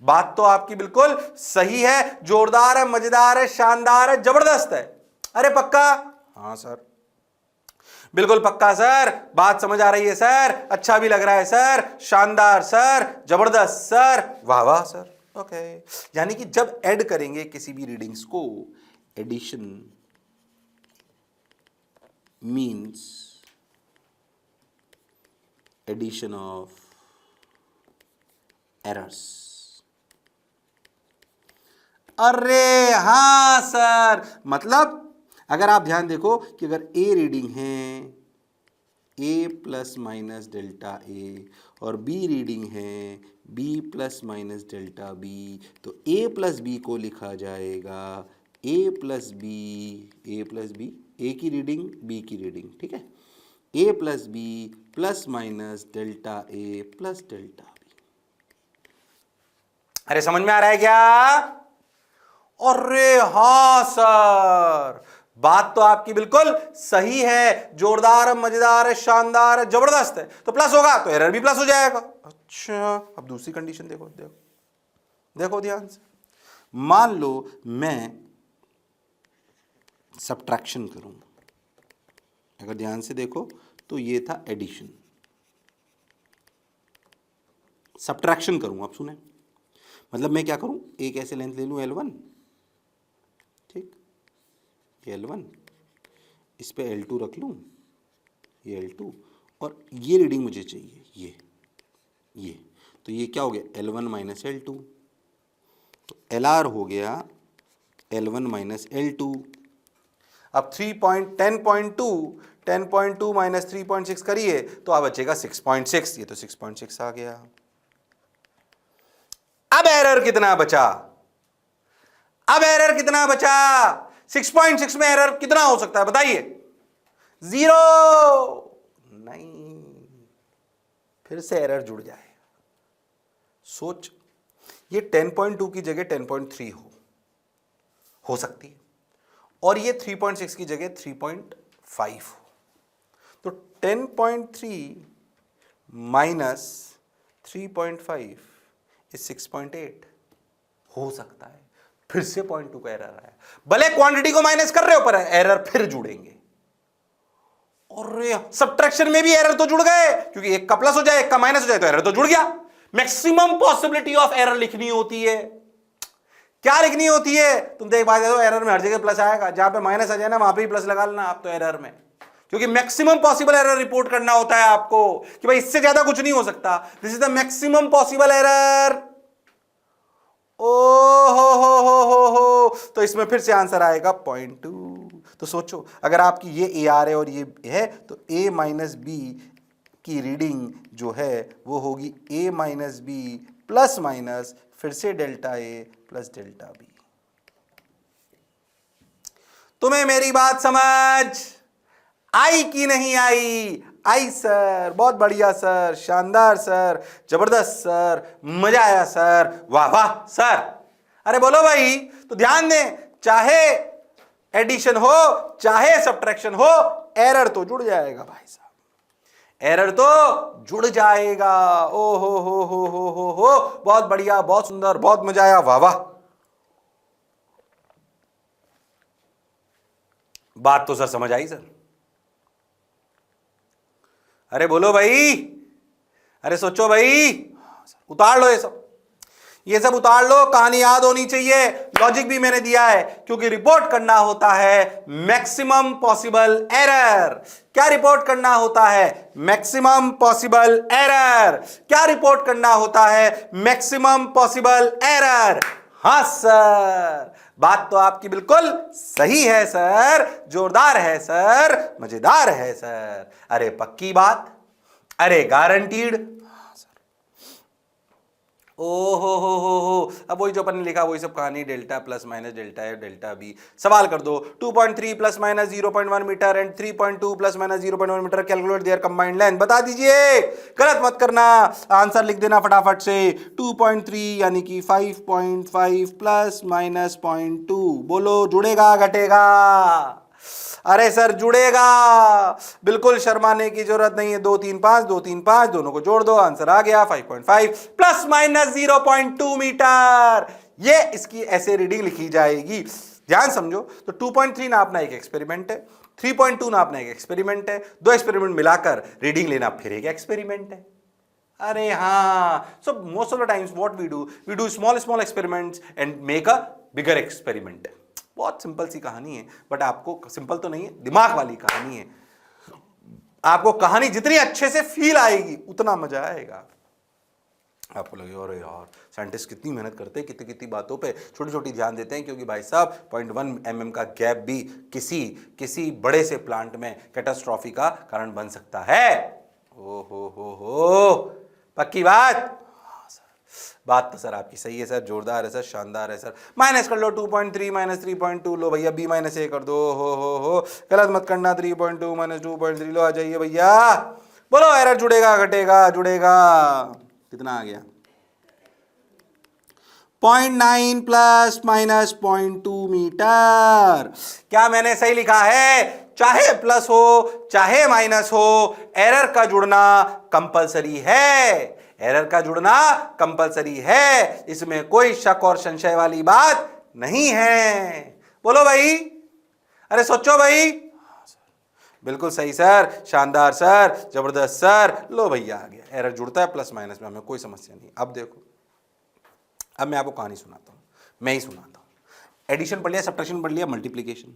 बात तो आपकी बिल्कुल सही है, जोरदार है, मजेदार है, शानदार है, जबरदस्त है। अरे पक्का? हाँ सर, बिल्कुल पक्का सर, बात समझ आ रही है सर, अच्छा भी लग रहा है सर, शानदार सर, जबरदस्त सर, वाह वाह सर। ओके, यानी कि जब ऐड करेंगे किसी भी रीडिंग्स को, addition means addition of errors. अरे हाँ सर, मतलब अगर आप ध्यान देखो कि अगर ए रीडिंग है A plus minus delta A और बी रीडिंग है B plus minus delta B, तो ए प्लस बी को लिखा जाएगा ए प्लस बी, ए की रीडिंग बी की रीडिंग, ठीक है, A plus B plus minus delta A plus delta B. अरे समझ में आ रहा है क्या? अरे हाँ सर, बात तो आपकी बिल्कुल सही है, जोरदार, मजेदार है, शानदार है, जबरदस्त है। तो प्लस होगा तो एरर भी प्लस हो जाएगा। अच्छा, अब दूसरी कंडीशन देखो, देखो ध्यान से। मान लो मैं सब्ट्रैक्शन करूं, अगर ध्यान से देखो तो ये था एडिशन, सब्ट्रैक्शन करूं, आप सुने, मतलब मैं क्या करूं, एक ऐसे लेंथ ले लूं L1, ठीक, ये L1, इस पे L2 रख लूं, ये L2, और ये रीडिंग मुझे चाहिए, ये तो ये क्या हो गया, L1 माइनस L2, तो LR हो गया L1 माइनस L2। अब 10.2 माइनस 3.6 करिए तो अब बचेगा 6.6, ये तो 6.6 आ गया। अब एरर कितना बचा, अब एरर कितना बचा, 6.6 में एरर कितना हो सकता है बताइए? 0 नहीं, फिर से एरर जुड़ जाए। सोच, ये 10.2 की जगह 10.3 हो सकती है, और ये 3.6 की जगह 3.5 हो, तो 10.3 माइनस 3.5 इज 6.8 हो सकता है। फिर से 0.2 का एरर आया, भले क्वांटिटी को माइनस कर रहे हो पर एरर फिर जुड़ेंगे। और सब्ट्रैक्शन में भी एरर तो जुड़ गए, क्योंकि एक का प्लस हो जाए एक का माइनस हो जाए तो एरर तो जुड़ गया। मैक्सिमम पॉसिबिलिटी ऑफ एरर लिखनी होती है। क्या लिखनी होती है? तुम देख बात है, एरर में हर जगह प्लस आएगा, जहां पे माइनस आ जाए ना वहां पे भी प्लस लगा लेना आप तो एरर में, क्योंकि मैक्सिमम पॉसिबल एरर रिपोर्ट करना होता है आपको कि भाई इससे ज्यादा कुछ नहीं हो सकता, this is the maximum possible error. ओ हो, तो इसमें फिर से आंसर आएगा 0.2। तो सोचो, अगर आपकी ये ए आर है और ये है, तो ए माइनस बी की रीडिंग जो है वो होगी ए माइनस बी प्लस माइनस फिर से delta A plus delta B. तुम्हें मेरी बात समझ आई कि नहीं आई? आई सर, बहुत बढ़िया सर, शानदार सर, जबरदस्त सर, मजा आया सर, वाह वाह सर। अरे बोलो भाई, तो ध्यान दें, चाहे एडिशन हो चाहे सब्ट्रैक्शन हो, एरर तो जुड़ जाएगा भाई साहब, एरर तो जुड़ जाएगा। ओ हो, बहुत बढ़िया, बहुत सुंदर, बहुत मजा आया, वाह वाह। बात तो सर समझ आई सर? अरे बोलो भाई, अरे सोचो भाई, उतार लो ये सब उतार लो, कहानी याद होनी चाहिए, लॉजिक भी मैंने दिया है, क्योंकि रिपोर्ट करना होता है मैक्सिमम पॉसिबल एरर। क्या रिपोर्ट करना होता है? Maximum possible error. क्या रिपोर्ट करना होता है? Maximum possible error. हां सर, बात तो आपकी बिल्कुल सही है सर, जोरदार है सर, मजेदार है सर। अरे पक्की बात, अरे गारंटीड। ओ हो, अब वही जो अपन ने लिखा वही सब कहानी, delta plus minus delta A delta B. सवाल कर दो, 2.3 plus minus 0.1 metre and 3.2 plus minus 0.1 metre, calculate their combined length. बता दीजिए, गलत मत करना, आंसर लिख देना फटाफट से। 2.3 यानी कि 5.5 प्लस माइनस 0.2। बोलो, जुड़ेगा घटेगा? अरे सर जुड़ेगा, बिल्कुल शर्माने की जरूरत नहीं है। 2 3 5 2 3 5 दोनों को जोड़ दो, आंसर आ गया 5.5 प्लस माइनस 0.2 मीटर। ये इसकी ऐसे रीडिंग लिखी जाएगी, ध्यान समझो। तो 2.3 नापना एक एक्सपेरिमेंट है, 3.2 नापना एक एक्सपेरिमेंट है, दो एक्सपेरिमेंट मिलाकर रीडिंग लेना फिर एक एक्सपेरिमेंट है। अरे हाँ, so most of the times what we do small experiments and make a bigger experiment. बहुत सिंपल सी कहानी है, बट आपको सिंपल तो नहीं है, दिमाग वाली कहानी है। आपको कहानी जितनी अच्छे से फील आएगी उतना मजा आएगा। आपको लगे अरे यार साइंटिस्ट कितनी मेहनत करते हैं, कितनी कितनी बातों पे छोटी छोटी ध्यान देते हैं, क्योंकि भाई साहब 0.1 mm का गैप भी किसी बड़े से प्लांट में कैटास्ट्रॉफी का कारण बन सकता है। ओ हो, पक्की बात? बात तो सर आपकी सही है सर, जोरदार है सर, शानदार है सर। माइनस कर लो 2.3 माइनस 3.2, लो भैया b माइनस ए कर दो। हो, गलत मत करना, 3.2 माइनस 2.3 लो, आ जाइए भैया। बोलो, एरर जुड़ेगा घटेगा? जुड़ेगा। कितना आ गया? 0.9 प्लस माइनस 0.2 मीटर। क्या मैंने सही लिखा है? चाहे प्लस हो चाहे माइनस हो, एरर का जुड़ना कंपलसरी है। एरर का जुड़ना कंपलसरी है, इसमें कोई शक और संशय वाली बात नहीं है। बोलो भाई, अरे सोचो भाई। बिल्कुल सही सर, शानदार सर, जबरदस्त सर। लो भैया आ गया, एरर जुड़ता है प्लस माइनस में, हमें कोई समस्या नहीं। अब देखो, अब मैं आपको कहानी सुनाता हूं, मैं ही सुनाता हूं। एडिशन पढ़ लिया, सब्ट्रैक्शन पढ़ लिया, मल्टीप्लीकेशन।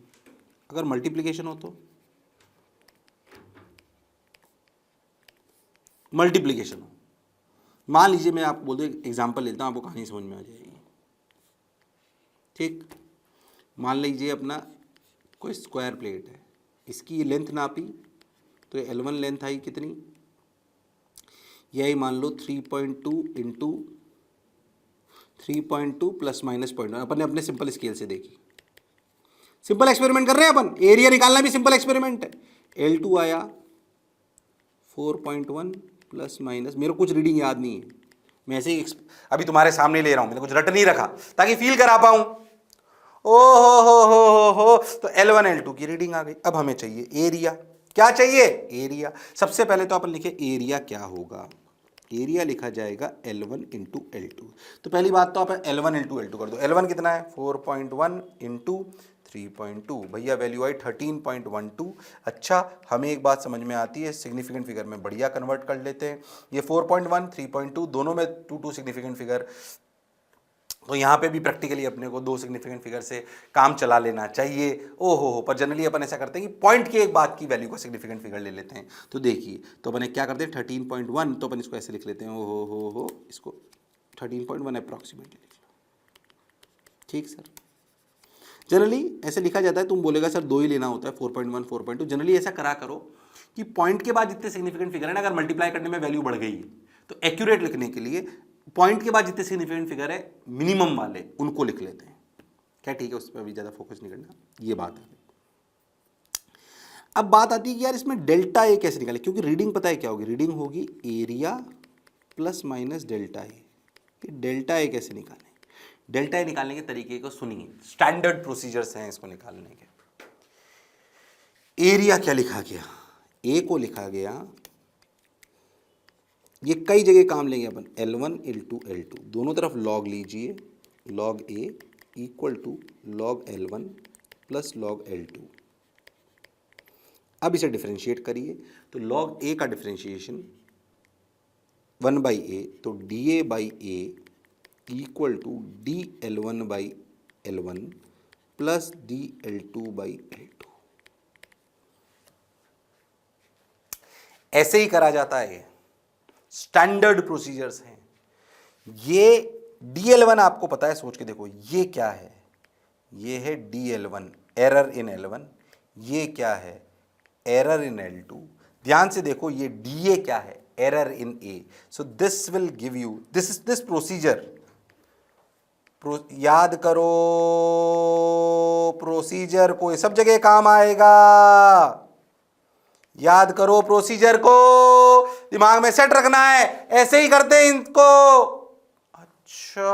अगर मल्टीप्लीकेशन हो तो मल्टीप्लीकेशन हो, मान लीजिए मैं आपको बोल दूं, एग्जाम्पल लेता हूं, आपको कहानी समझ में आ जाएगी। ठीक, मान लीजिए अपना कोई स्क्वायर प्लेट है, इसकी लेंथ नापी तो L1 लेंथ आई कितनी, यही मान लो 3.2 इंटू 3.2 प्लस माइनस 0.1। अपन ने अपने सिंपल स्केल से देखी, सिंपल एक्सपेरिमेंट कर रहे हैं अपन, एरिया निकालना भी सिंपल एक्सपेरिमेंट है। L2 आया 4.1 प्लस माइनस, मेरे को कुछ रीडिंग याद नहीं है, मैं ऐसे ही अभी तुम्हारे सामने ले रहा हूं, मैंने कुछ रट नहीं रखा ताकि फील करा पाऊं। ओ हो, तो L1 L2 की रीडिंग आ गई। अब हमें चाहिए एरिया। क्या चाहिए? एरिया। सबसे पहले तो अपन लिखे एरिया क्या होगा, एरिया लिखा जाएगा L1 इंटू L2। तो पहली बात तो आप L1 इंटू L2 कर दो। L1 कितना है? 4.1 इंटू 3.2, भैया वैल्यू आई 13.12। अच्छा, हमें एक बात समझ में आती है, सिग्निफिकेंट फिगर में बढ़िया कन्वर्ट कर लेते हैं। ये 4.1 3.2 दोनों में 2 सिग्निफिकेंट फिगर, तो यहाँ पे भी प्रैक्टिकली अपने को 2 सिग्निफिकेंट फिगर से काम चला लेना चाहिए। ओहो, पर जनरली अपन ऐसा करते हैं कि पॉइंट के एक बात की वैल्यू को सिग्निफिकेंट फिगर ले लेते हैं। तो देखिए, तो अपन क्या करते हैं 13.1, तो अपन इसको ऐसे लिख लेते हैं, ओहो हो, इसको 13.1 अप्रॉक्सीमेटली लिख लो। ठीक सर, जनरली ऐसे लिखा जाता है। तुम बोलेगा सर 2 ही लेना होता है, 4.1 4.2। जनरली ऐसा करा करो कि पॉइंट के बाद जितने सिग्निफिकेंट फिगर है ना, अगर मल्टीप्लाई करने में वैल्यू बढ़ गई है तो एक्यूरेट लिखने के लिए पॉइंट के बाद जितने सिग्निफिकेंट फिगर है मिनिमम वाले उनको लिख लेते हैं। क्या ठीक है, उस पर अभी ज़्यादा फोकस नहीं करना। ये बात है। अब बात आती है कि यार इसमें डेल्टा ए कैसे निकाले, क्योंकि रीडिंग पता है क्या होगी, रीडिंग होगी area plus minus delta A. Delta ए कैसे निकालें? डेल्टा ए निकालने के तरीके को सुनिए, स्टैंडर्ड प्रोसीजर्स हैं इसको निकालने के। एरिया क्या लिखा गया, ए को लिखा गया, ये कई जगह काम लेंगे अपन, L1 L2 L2 दोनों तरफ लॉग लीजिए, log A equal to log L1 plus log L2। अब इसे डिफरेंशिएट करिए, तो लॉग ए का डिफरेंशिएशन 1/a, तो dA/a equal to dL1/L1 plus dL2/L2। ऐसे ही करा जाता है, स्टैंडर्ड प्रोसीजर्स हैं ये। dL1 आपको पता है, सोच के देखो ये क्या है, ये है dL1 एरर इन L1, ये क्या है एरर इन L2। ध्यान से देखो ये dA क्या है, error in A। So this will give you this procedure. याद करो प्रोसीजर को, ये सब जगह काम आएगा। याद करो प्रोसीजर को, दिमाग में सेट रखना है, ऐसे ही करते हैं इनको। अच्छा,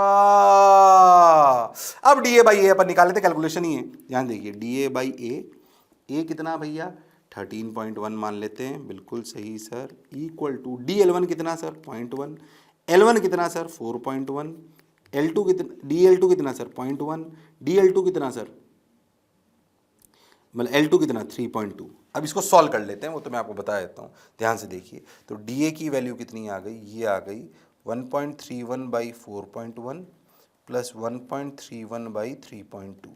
अब dA/a अपन निकाल लेते, कैलकुलेशन ही है। ध्यान देखिए dA/a, a कितना भैया 13.1 मान लेते हैं, बिल्कुल सही सर, इक्वल टू dL1 कितना सर 0.1, L1 कितना सर 4.1, L2 कितना, dL2 कितना सर 0.1, dL2 कितना सर, मतलब L2 कितना 3.2। अब इसको सॉल्व कर लेते हैं, वो तो मैं आपको बता देता हूँ, ध्यान से देखिए। तो dA की वैल्यू कितनी आ गई, ये आ गई 1.31/4.1 प्लस 1.31/3.2।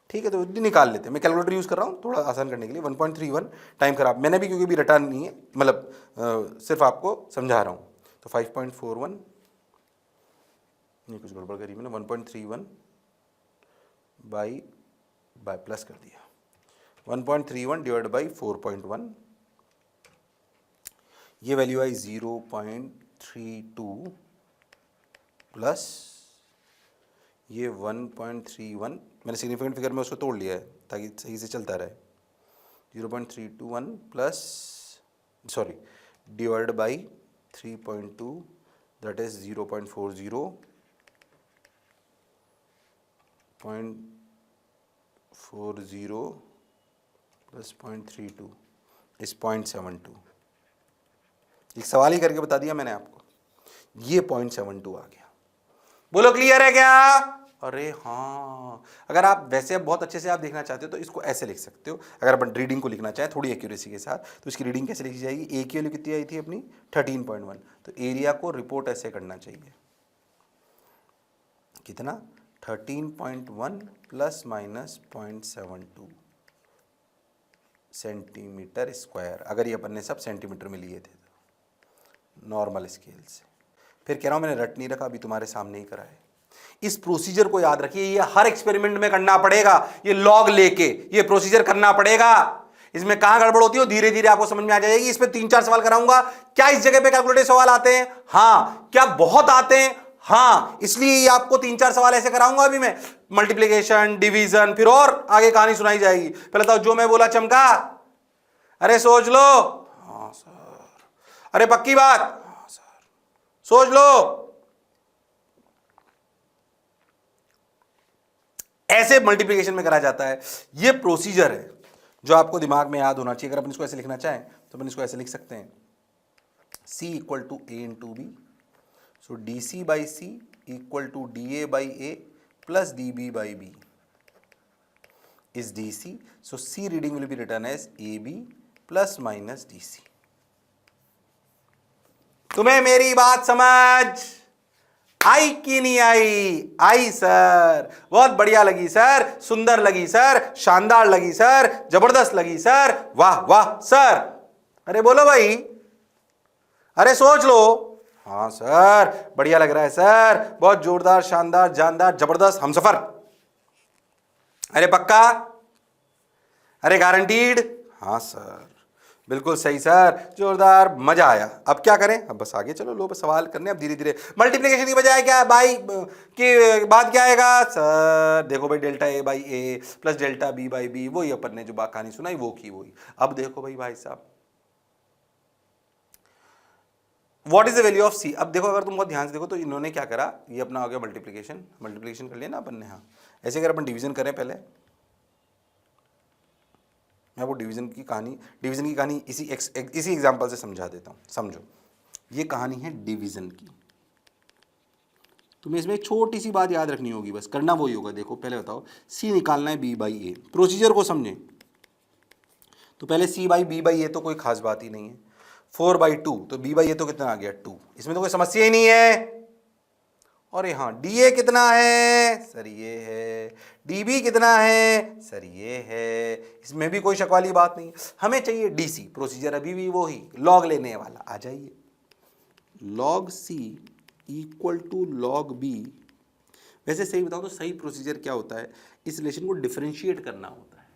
ठीक है, तो निकाल लेते हैं। मैं कैलकुलेटर यूज़ कर रहा हूँ थोड़ा आसान करने के लिए। 1.31 टाइम खराब मैंने भी, क्योंकि भी रटा नहीं है, मतलब सिर्फ आपको समझा रहा हूँ। तो 5.41, नहीं कुछ गड़बड़ करी मैंने, 1.31 बाई प्लस कर दिया, 1.31 डिवाइड बाई 4.1, ये वैल्यू आई 0.32 प्लस ये 1.31, मैंने सिग्निफिकेंट फिगर में उसको तोड़ लिया है ताकि सही से चलता रहे। 0.321 plus sorry divide by 3.2, that is 0.40 plus 0.32 इस 0.72। एक सवाल ही करके बता दिया मैंने आपको, ये 0.72 आ गया। बोलो क्लियर है क्या? अरे हाँ, अगर आप वैसे बहुत अच्छे से आप देखना चाहते हो तो इसको ऐसे लिख सकते हो। अगर अपन रीडिंग को लिखना चाहें थोड़ी एक्यूरेसी के साथ, तो इसकी रीडिंग कैसे लिखी जाएगी, ए की वैल्यू कितनी आई थी अपनी 13.1, तो एरिया को रिपोर्ट ऐसे करना चाहिए, कितना 13.1 प्लस माइनस 0.72 सेंटीमीटर स्क्वायर। अगर ये अपन ने सब सेंटीमीटर में लिए थे तो नॉर्मल स्केल से। फिर कह रहा हूं मैंने रट नहीं रखा, अभी तुम्हारे सामने ही करा है। इस प्रोसीजर को याद रखिए, ये हर एक्सपेरिमेंट में करना पड़ेगा, ये लॉग लेके ये प्रोसीजर करना पड़ेगा। इसमें कहां गड़बड़ होती है धीरे धीरे आपको समझ में आ जाएगी। इस पे 3-4 सवाल कराऊंगा। क्या इस जगह पे कैलकुलेटिव सवाल आते हैं? हाँ। क्या बहुत आते हैं? हाँ। इसलिए ये आपको 3-4 सवाल ऐसे कराऊंगा अभी मैं, मल्टीप्लिकेशन, डिवीजन, फिर और आगे कहानी सुनाई जाएगी। पहले तो जो मैं बोला चमका, अरे सोच लो। हाँ सर। अरे पक्की बात? हाँ सर। सोच लो। ऐसे मल्टीप्लिकेशन में करा जाता है। ये प्रोसीजर है जो आपको दिमाग में याद होना चाहिए। अगर अपन इसको ऐसे लिखना चाहें तो अपन इसको ऐसे लिख सकते हैं, C equal to A into B, so DC/C equal to DA/A plus DB/B is DC, so C reading will be written as AB plus minus DC। तुम्हें मेरी बात समझ आई कि नहीं आई? आई सर, बहुत बढ़िया लगी सर, सुंदर लगी सर, शानदार लगी सर, जबरदस्त लगी सर, वाह वाह सर। अरे बोलो भाई, अरे सोच लो। हाँ सर, बढ़िया लग रहा है सर, बहुत जोरदार, शानदार, जानदार, जबरदस्त, हमसफर। अरे पक्का? अरे गारंटीड? हाँ सर, बिल्कुल सही सर, जोरदार, मजा आया। अब क्या करें, अब बस आगे चलो, लो बस सवाल करने अब धीरे धीरे। मल्टीप्लिकेशन की बजाय क्या है भाई की बात क्या आएगा सर, देखो भाई delta A by A plus delta B by B, वही अपन ने जो बात कहानी सुनाई वो की वही। अब देखो भाई साहब, what is the value of C. अब देखो अगर तुम बहुत ध्यान से देखो तो इन्होंने क्या करा, ये अपना हो गया मल्टीप्लिकेशन, मल्टीप्लिकेशन कर लिया ना अपन ने। हाँ, ऐसे अगर अपन डिवीजन करें, पहले मैं वो डिवीजन की कहानी इसी एग्जांपल से समझा देता हूँ। समझो, ये कहानी है डिवीजन की। तुम्हें इसमें एक छोटी सी बात याद रखनी होगी, बस करना वही होगा। देखो पहले बताओ, सी निकालना है बी बाई ए, प्रोसीजर को समझें। तो पहले सी बाई बी बाई ए तो कोई खास बात ही नहीं है, 4/2 तो बी बाई ए तो कितना आ गया 2, इसमें तो कोई समस्या ही नहीं है। और यहाँ डी ए कितना है सर, ये है। डी बी कितना है सर, ये है। इसमें भी कोई शक वाली बात नहीं है। हमें चाहिए डी सी, प्रोसीजर अभी भी वही, लॉग लेने वाला। आ जाइए, log C equal to log B. वैसे सही बताऊं तो सही प्रोसीजर क्या होता है, इस रिलेशन को डिफरेंशिएट करना होता है।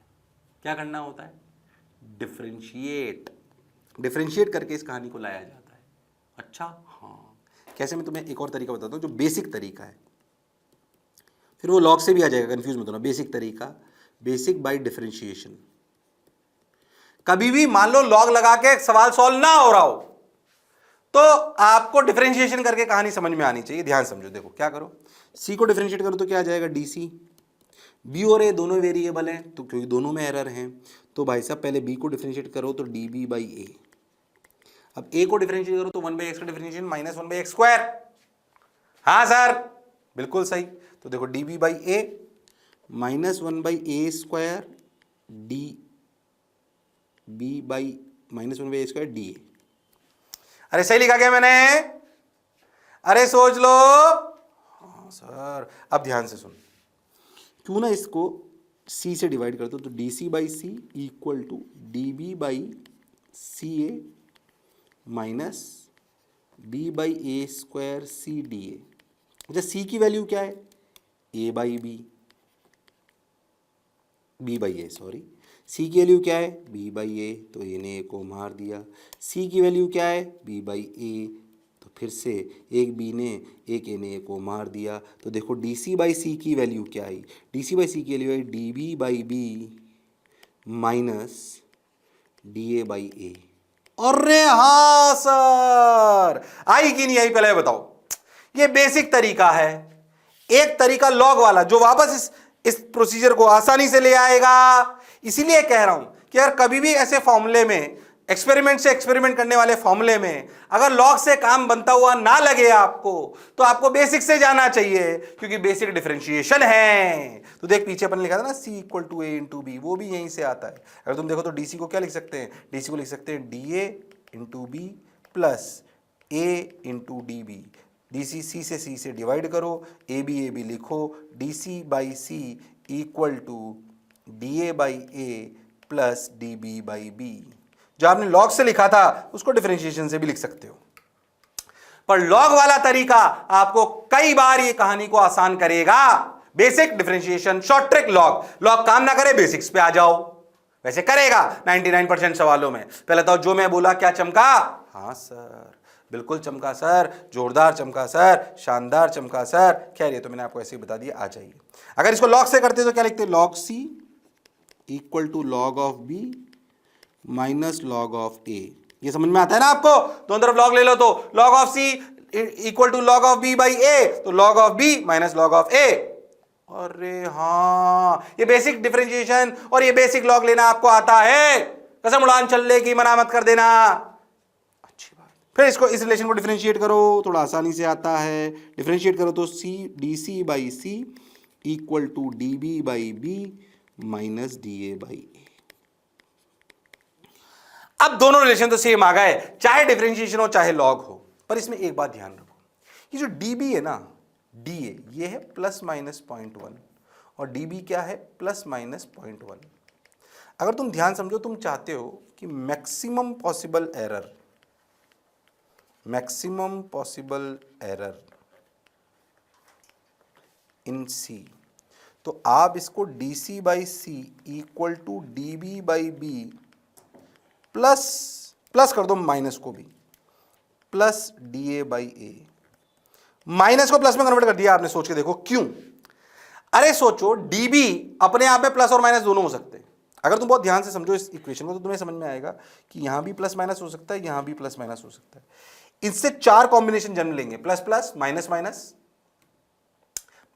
क्या करना होता है, डिफरेंशिएट करके इस कहानी को लाया जाता है। अच्छा हाँ, कैसे, मैं तुम्हें एक और तरीका बताता हूँ जो बेसिक तरीका है, फिर वो लॉग से भी आ जाएगा, कंफ्यूज मत होना। बेसिक तरीका, बेसिक बाय डिफरेंशिएशन। कभी भी मान लो लॉग लगा के सवाल सॉल्व ना हो रहा हो तो आपको डिफरेंशिएशन करके कहानी समझ में आनी चाहिए। ध्यान समझो, देखो क्या करो, सी को डिफरेंशिएट करो तो क्या आ जाएगा, डी सी। बी और ए दोनों वेरिएबल हैं तो क्योंकि दोनों में एरर हैं, तो भाई साहब पहले बी को डिफरेंशिएट करो तो डी बी बाई ए। अब ए को डिफरेंशिएट करो तो 1/x का डिफरेंशिएशन माइनस 1/x स्क्वायर। हाँ सर, बिल्कुल सही। तो देखो D B by A minus 1/a square D B by minus 1/a square D A. अरे सही लिखा क्या मैंने, अरे सोच लो। हाँ सर, अब ध्यान से सुन, क्यों ना इसको c से डिवाइड कर दो, तो D C by C equal to D B by C A minus B by A square C D A. अच्छा, c की वैल्यू क्या है, a by B by A, sorry. c की वैल्यू क्या है, b बाई ए, तो a ने a को मार दिया। c की वैल्यू क्या है, b बाई ए, तो फिर से एक b ने एक a ने a को मार दिया। तो देखो डी सी बाई सी की वैल्यू क्या आई, डी सी बाई सी की वैल्यू आई D B by B minus D A by A. अरे हाँ सर, आई कि नहीं आई पहले बताओ। ये बेसिक तरीका है, एक तरीका लॉग वाला जो वापस इस प्रोसीजर को आसानी से ले आएगा। इसीलिए कह रहा हूं कि यार कभी भी ऐसे फॉर्मूले में, एक्सपेरिमेंट से एक्सपेरिमेंट करने वाले फॉर्मूले में अगर लॉग से काम बनता हुआ ना लगे आपको, तो आपको बेसिक से जाना चाहिए, क्योंकि बेसिक डिफरेंशिएशन है। तो देख पीछे अपन लिखा था ना, C equal to A into B, वो भी यहीं से आता है। अगर तुम देखो तो डीसी को क्या लिख सकते हैं, डीसी को लिख सकते हैं D A into B plus A into D B. D C C से डिवाइड करो, ए बी लिखो, D C by C equal to D A by A plus D B by B. जो आपने log से लिखा था उसको differentiation से भी लिख सकते हो, पर लॉग वाला तरीका आपको कई बार ये कहानी को आसान करेगा। Basic differentiation, short trick log. Log काम ना करे, बेसिक्स पे आ जाओ, वैसे करेगा 99% सवालों में। पहले तो जो मैं बोला क्या चमका, हाँ सर बिल्कुल चमका सर, जोरदार चमका सर, शानदार चमका सर। खैर ये तो मैंने आपको ऐसे ही बता दिया, आ जाइए। अगर इसको लॉग से करते तो क्या लिखते, log C equal to log of B minus log of A. ये समझ में आता है ना आपको, दोनों तरफ लॉग ले लो तो log of C equal to log of B by A, तो log of B minus log of A. अरे हाँ, ये बेसिक डिफरेंशिएशन और ये बेसिक लॉग लेना आपको आता है, कसम उड़ान चल लेगी, मना मत कर देना। अच्छी बात। फिर इसको, इस रिलेशन को डिफरेंशिएट करो, थोड़ा आसानी से आता है। डिफरेंशिएट करो तो C D C by C equal to D B by B minus D A by A. अब दोनों रिलेशन तो सेम आ गए, चाहे डिफरेंशिएशन हो चाहे लॉग हो। पर इसमें एक बात ध्यान रखो, ये जो डी बी है ना, डी ए ये है प्लस माइनस 0.1 और डी बी क्या है, प्लस माइनस 0.1। अगर तुम ध्यान समझो, तुम चाहते हो कि maximum possible error in C, तो आप इसको D C by C equal to D B by B plus plus कर दो माइनस को भी, plus D A by A. Minus को प्लस में कन्वर्ट कर दिया आपने, सोच के देखो क्यों। अरे सोचो डीबी अपने आप में प्लस और माइनस दोनों हो सकते हैं। अगर तुम बहुत ध्यान से समझो इस इक्वेशन को तो तुम्हें समझ में आएगा कि यहां भी प्लस माइनस हो सकता है, यहां भी प्लस माइनस हो सकता है। इससे 4 कॉम्बिनेशन जन्म लेंगे, plus plus minus minus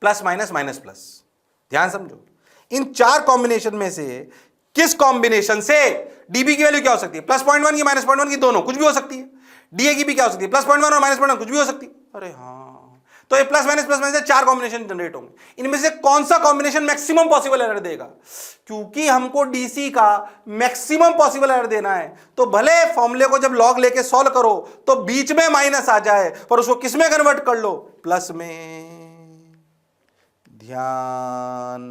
plus minus minus plus. ध्यान समझो, इन 4 कॉम्बिनेशन में से किस कॉम्बिनेशन से डीबी की वैल्यू क्या हो सकती है, प्लस 0.1 की माइनस 0.1 की, दोनों कुछ भी हो सकती है। डीए की भी क्या हो सकती है, प्लस 0.1 और माइनस 0.1 कुछ भी हो सकती है। अरे हाँ, तो ये प्लस माइनस से 4 कॉम्बिनेशन जनरेट होंगे। इनमें से कौन सा कॉम्बिनेशन मैक्सिमम पॉसिबल एरर देगा? क्योंकि हमको डीसी का मैक्सिमम पॉसिबल एरर देना है, तो भले फॉर्मूले को जब लॉग लेके सॉल्व करो तो बीच में माइनस आ जाए, पर उसको किस में कन्वर्ट कर लो, प्लस में। ध्यान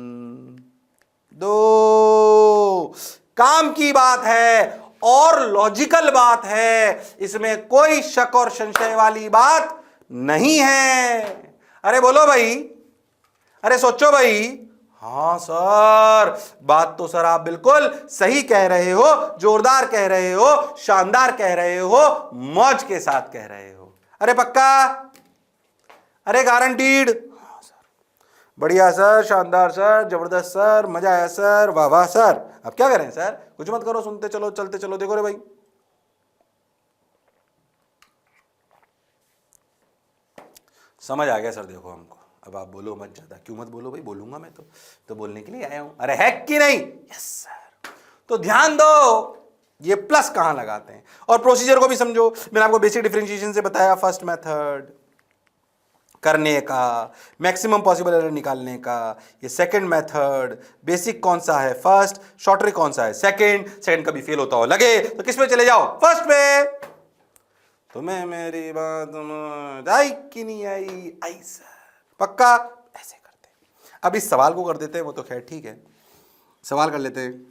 दो, काम की बात है और लॉजिकल बात है, इसमें कोई शक और संशय वाली बात नहीं है। अरे बोलो भाई, अरे सोचो भाई। हां सर, बात तो सर आप बिल्कुल सही कह रहे हो, जोरदार कह रहे हो, शानदार कह रहे हो, मौज के साथ कह रहे हो। अरे पक्का, अरे गारंटीड। बढ़िया सर, शानदार सर, जबरदस्त सर, मजा आया सर, वाह वाह सर। अब क्या करें सर, कुछ मत करो, सुनते चलो, चलते चलो। देखो रे भाई, समझ आ गया सर। देखो हमको, अब आप बोलो मत ज्यादा। क्यों मत बोलो भाई, बोलूंगा मैं तो बोलने के लिए आया हूं। अरे है कि नहीं? Yes sir. तो ध्यान दो, ये प्लस कहां लगाते हैं और प्रोसीजर को भी समझो। मैंने आपको बेसिक डिफरेंशिएशन से बताया, फर्स्ट मेथड करने का, मैक्सिमम पॉसिबल एरर निकालने का। ये सेकंड मेथड, बेसिक कौन सा है फर्स्ट, शॉर्ट ट्रिक कौन सा है सेकंड। सेकंड कभी फेल होता हो लगे तो किस पे चले जाओ, फर्स्ट पे। तुम्हें मेरी बात आई कि नहीं आई? आई सर। पक्का? ऐसे करते हैं। अब इस सवाल को कर देते हैं, वो तो खैर ठीक है, सवाल कर लेते हैं।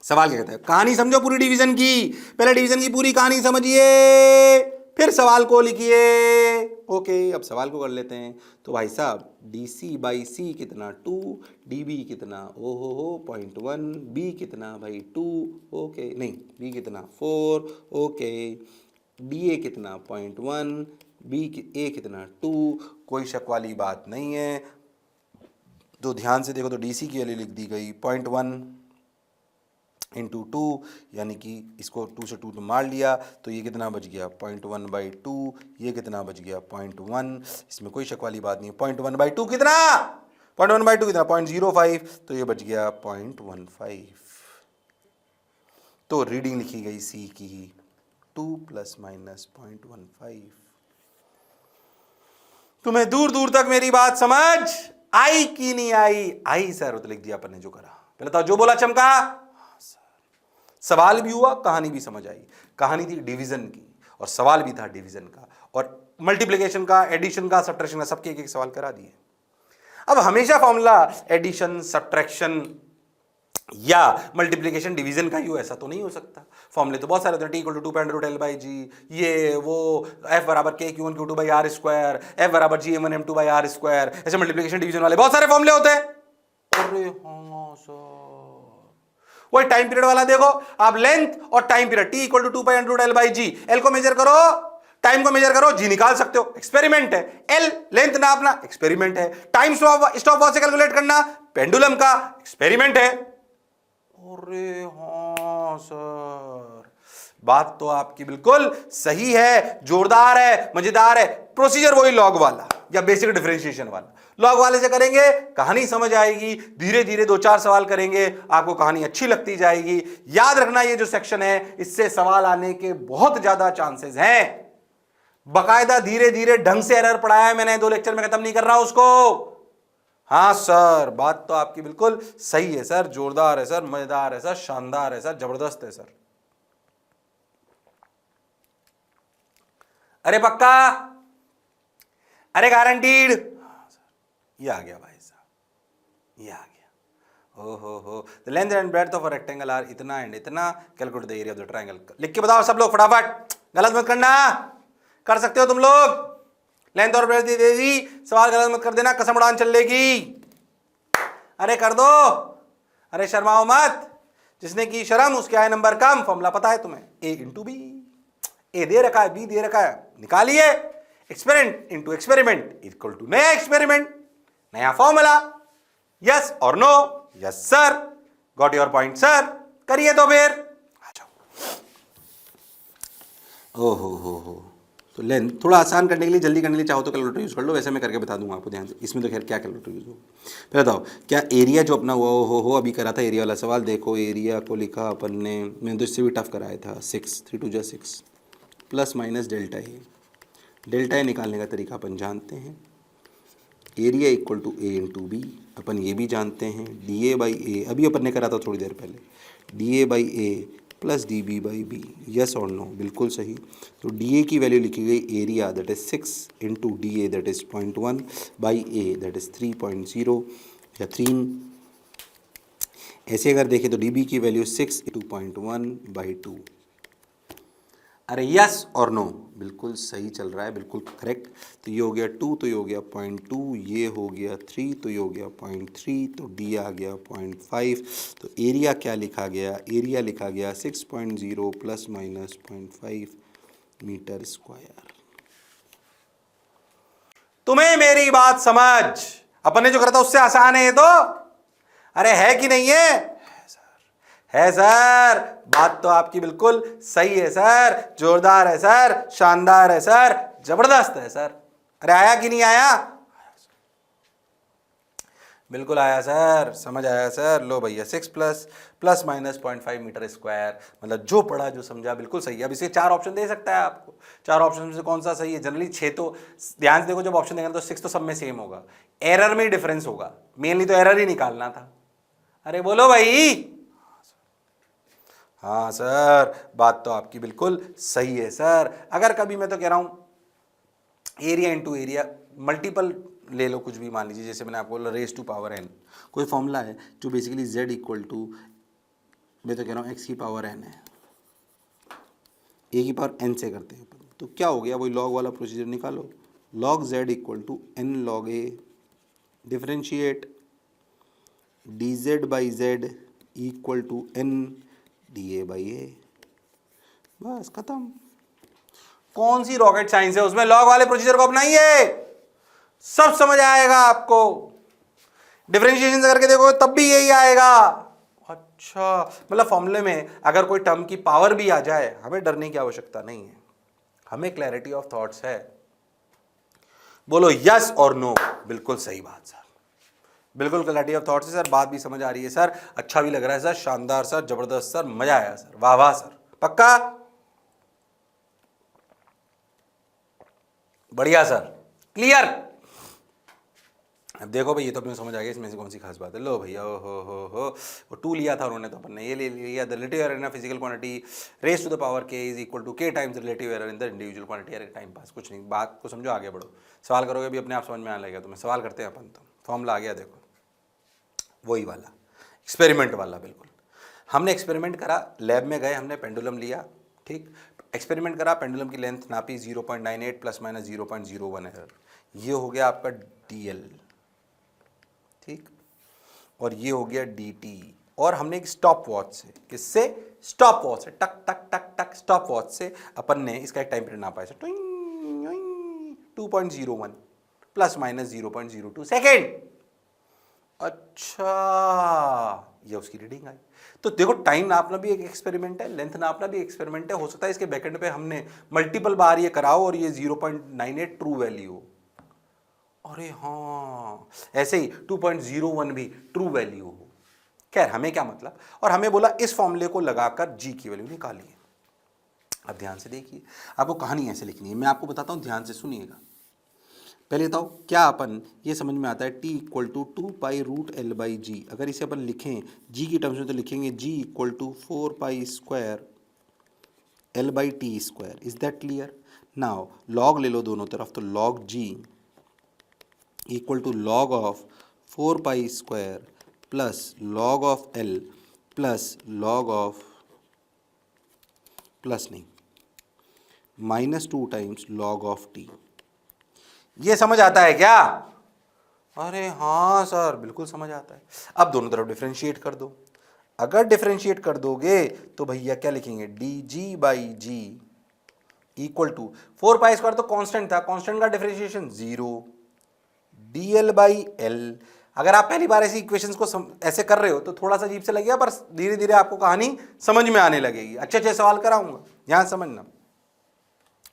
सवाल क्या कहता है, कहानी समझो पूरी डिवीजन की। पहले डिवीजन की पूरी कहानी समझिए, फिर सवाल को लिखिए। ओके, अब सवाल को कर लेते हैं। तो भाई साहब, डी सी बाई सी कितना 2, डी बी कितना, ओहो 0.1, बी कितना भाई 2, ओके नहीं, बी कितना 4, ओके, डी ए कितना 0.1, बी ए कितना 2, कोई शक वाली बात नहीं है। तो ध्यान से देखो, तो डी सी की वैल्यू लिख दी गई 0.1 इंटू 2, यानी कि इसको 2 से 2 तो मार लिया, तो ये कितना बच गया 0.1/2, ये कितना बच गया 0.1। इसमें कोई शक वाली बात नहीं है। 0.1/2 कितना, 0.1/2 कितना 0.05, तो ये बच गया 0.15। तो रीडिंग लिखी गई सी की 2 ± 0.15। तुम्हें दूर दूर तक मेरी बात समझ आई कि नहीं आई? आई सर। तो लिख दिया अपन ने जो करा। पहले तो जो बोला चमका, सवाल भी हुआ, कहानी भी समझ आई। कहानी थी डिवीजन की और सवाल भी था डिवीजन का, और मल्टीप्लिकेशन का, एडिशन का, सब्ट्रैक्शन का, सबके एक एक सवाल करा दिए। अब हमेशा फॉर्मूला एडिशन, सब्ट्रैक्शन या मल्टीप्लिकेशन डिवीजन का ही हो, ऐसा तो नहीं हो सकता। फॉर्मूले तो बहुत सारे होते हैं, T = 2π√L/G, ये वो, F = K/Q1Q2/R², F = GM1M2/R²। ऐसे मल्टीप्लिकेशन डिवीजन वाले बहुत सारे फॉर्मूले होते हैं। अरे हाँ सर, वही टाइम पीरियड वाला देखो आप, लेंथ और time period, T = 2π√L/G। L को मेजर करो, टाइम को मेजर करो, जी निकाल सकते हो, एक्सपेरिमेंट है। एल लेंथ नापना, एक्सपेरिमेंट है। टाइम स्टॉप वॉच से कैलकुलेट करना, पेंडुलम का एक्सपेरिमेंट है। अरे हाँ सर, बात तो आपकी बिल्कुल सही है, जोरदार है, मजेदार है। प्रोसीजर वही लॉग वाला या बेसिक डिफरेंशिएशन वाला। लॉग वाले से करेंगे, कहानी समझ आएगी, धीरे धीरे 2-4 सवाल करेंगे, आपको कहानी अच्छी लगती जाएगी। याद रखना, ये जो सेक्शन है इससे सवाल आने के बहुत ज्यादा चांसेस हैं। बकायदा धीरे धीरे ढंग से एरर पढ़ाया है मैंने, 2 लेक्चर में खत्म नहीं कर रहा उसको। हाँ सर, बात तो आपकी बिल्कुल सही है सर, जोरदार है सर, मजेदार है सर, शानदार है सर, जबरदस्त है सर। अरे पक्का, अरे गारंटीड। ये आ गया भाई साहब, ये आ गया। हो the length and breadth of a rectangle are इतना एंड इतना, calculate the area of the triangle. लिख के बताओ सब लोग फटाफट, गलत मत करना। कर सकते हो तुम लोग, लेंथ और ब्रेड्थ दे दी, सवाल गलत मत कर देना, कसम उड़ान चलेगी। अरे कर दो, अरे शर्माओ मत, जिसने की शर्म उसके आए नंबर कम। फॉर्मूला पता है तुम्हें, ए इंटू बी। ए दे रखा है, बी दे रखा है, निकालिए। Experiment into experiment equal to नया एक्सपेरिमेंट, नया फॉर्मूला। यस और no? Yes sir. Got your point sir. करिए तो फिर। आ जाओ। ओहो, तो लेंथ थोड़ा आसान करने के लिए, जल्दी करने के लिए चाहो तो कैलकुलेटर यूज़ कर लो, वैसे मैं करके बता दूंगा आपको ध्यान से। इसमें तो खैर क्या कैलकुलेटर यूज़ हो। फिर बताओ क्या एरिया जो अपना वो हो अभी करा था एरिया वाला सवाल। देखो एरिया को लिखा अपन ने, मैंने तो इससे भी टफ कराया था। 6 3 2 6 plus minus delta A. Delta A निकालने का तरीका अपन जानते हैं। Area equal to A into B, अपन ये भी जानते हैं। डी ए बाई ए अभी अपन ने करा था थोड़ी देर पहले। D A by A plus D B by B. Yes और नो? बिल्कुल सही। तो डी ए की वैल्यू लिखी गई area that is 6 into D A that is 0.1 by A that is 3.0 या 3। ऐसे अगर देखें तो डी बी की वैल्यू 6 इंटू 0.1/2। अरे यस और नो? बिल्कुल सही चल रहा है, बिल्कुल करेक्ट। तो ये हो गया 2, तो ये हो गया 0.2, ये हो गया 3, तो ये हो गया 0.3, तो डी आ गया 0.5। तो एरिया क्या लिखा गया? एरिया लिखा गया 6.0 प्लस माइनस 0.5 मीटर स्क्वायर। तुम्हें मेरी बात समझ? अपन ने जो करा था उससे आसान है ये तो। अरे है कि नहीं है? है सर। बात तो आपकी बिल्कुल सही है सर, जोरदार है सर, शानदार है सर, जबरदस्त है सर। अरे आया कि नहीं आया? बिल्कुल आया सर, समझ आया सर। लो भैया 6 प्लस माइनस 0.5 मीटर स्क्वायर, मतलब जो पढ़ा जो समझा बिल्कुल सही है। अब इसे 4 ऑप्शन दे सकता है आपको। 4 ऑप्शन में से कौन सा सही है? जनरली 6 तो ध्यान से देखो, जब ऑप्शन देगा तो 6 तो सब में सेम होगा, एरर में डिफरेंस होगा। मेनली तो एरर ही निकालना था। अरे बोलो भाई। हाँ सर, बात तो आपकी बिल्कुल सही है सर। अगर कभी मैं तो कह रहा हूं एरिया इंटू एरिया मल्टीपल ले लो, कुछ भी मान लीजिए, जैसे मैंने आपको बोला रेस टू पावर n, कोई फॉर्मूला है जो बेसिकली z इक्वल टू, मैं तो कह रहा हूँ x की पावर n है, a की पावर n से करते हैं अपन, तो क्या हो गया? वही लॉग वाला प्रोसीजर निकालो। Log z equal to n log a, differentiate dz by z equal to n D A by A. बस खत्म। कौन सी रॉकेट साइंस है उसमें? लॉग वाले प्रोसीजर को अपनाइए, सब समझ आएगा आपको। डिफरेंशिएशन करके देखो तब भी यही आएगा। अच्छा, मतलब फॉर्मूले में अगर कोई टर्म की पावर भी आ जाए हमें डरने की आवश्यकता नहीं है, हमें क्लैरिटी ऑफ थॉट्स है। बोलो यस और नो? बिल्कुल सही बात सर, बिल्कुल क्लैरिटी ऑफ थॉट्स है सर। बात भी समझ आ रही है सर, अच्छा भी लग रहा है सर, शानदार सर, जबरदस्त सर, मजा आया सर, वाह वाह सर, पक्का? बढ़िया सर, क्लियर। अब देखो भाई, ये तो अपने समझ आ गया इसमें से कौन सी खास बात है। लो भैया, ओ हो वो 2 लिया था उन्होंने, तो अपन ने ये ले लिया। The relative error in physical quantity raise to the power k is equal to k times relative error in the individual quantity. अरे टाइम पास कुछ नहीं, बात को समझो, आगे बढ़ो। सवाल करोगे भी अपने आप समझ में आने लगेगा तुम्हें। सवाल करते हैं अपन, तो फॉर्मूला आ गया देखो, वही वाला एक्सपेरिमेंट वाला। बिल्कुल हमने एक्सपेरिमेंट करा, लैब में गए, हमने पेंडुलम लिया, ठीक, एक्सपेरिमेंट करा, पेंडुलम की लेंथ नापी 0.98 प्लस माइनस 0.01 एरर। ये हो गया आपका dl, ठीक, और ये हो गया dt। और हमने एक स्टॉप वॉच से, किससे? स्टॉप वॉच से, टक टक टक टक स्टॉप वॉच से अपन ने इसका एक टाइम पीरियड नापा है 2.01 प्लस माइनस 0.02 सेकेंड। अच्छा, ये उसकी रीडिंग आई। तो देखो टाइम नापना भी एक एक्सपेरिमेंट है, लेंथ नापना भी एक्सपेरिमेंट है। हो सकता है इसके बैकेंड पे हमने मल्टीपल बार ये कराओ और ये 0.98 ट्रू वैल्यू हो। अरे हाँ, ऐसे ही 2.01 भी ट्रू वैल्यू हो। खैर हमें क्या मतलब, और हमें बोला इस फॉर्मूले को लगाकर g की वैल्यू निकालिए। अब ध्यान से देखिए, आपको कहानी ऐसे लिखनी है, मैं आपको बताता हूं, ध्यान से सुनिएगा। पहले बताओ क्या अपन ये समझ में आता है t इक्वल टू 2π√L/g। अगर इसे अपन लिखें g की टर्म्स में तो लिखेंगे g equal to 4π² L/t²। Is that clear? Now log ले लो दोनों तरफ, तो log g equal to log of 4π² plus log of L plus log of, plus नहीं, -2 टाइम्स लॉग ऑफ t। ये समझ आता है क्या? अरे हाँ सर, बिल्कुल समझ आता है। अब दोनों तरफ डिफरेंशिएट कर दो। अगर डिफरेंशिएट कर दोगे तो भैया क्या लिखेंगे, D G by G equal to 4 pi square तो कांस्टेंट था, कांस्टेंट का differentiation 0 D L by L. अगर आप पहली बार ऐसी इक्वेशंस को ऐसे कर रहे हो तो थोड़ा सा अजीब से लगेगा, पर धीरे धीरे आपको कहानी समझ में आने लगेगी। अच्छे अच्छे सवाल कराऊंगा, यहां समझना,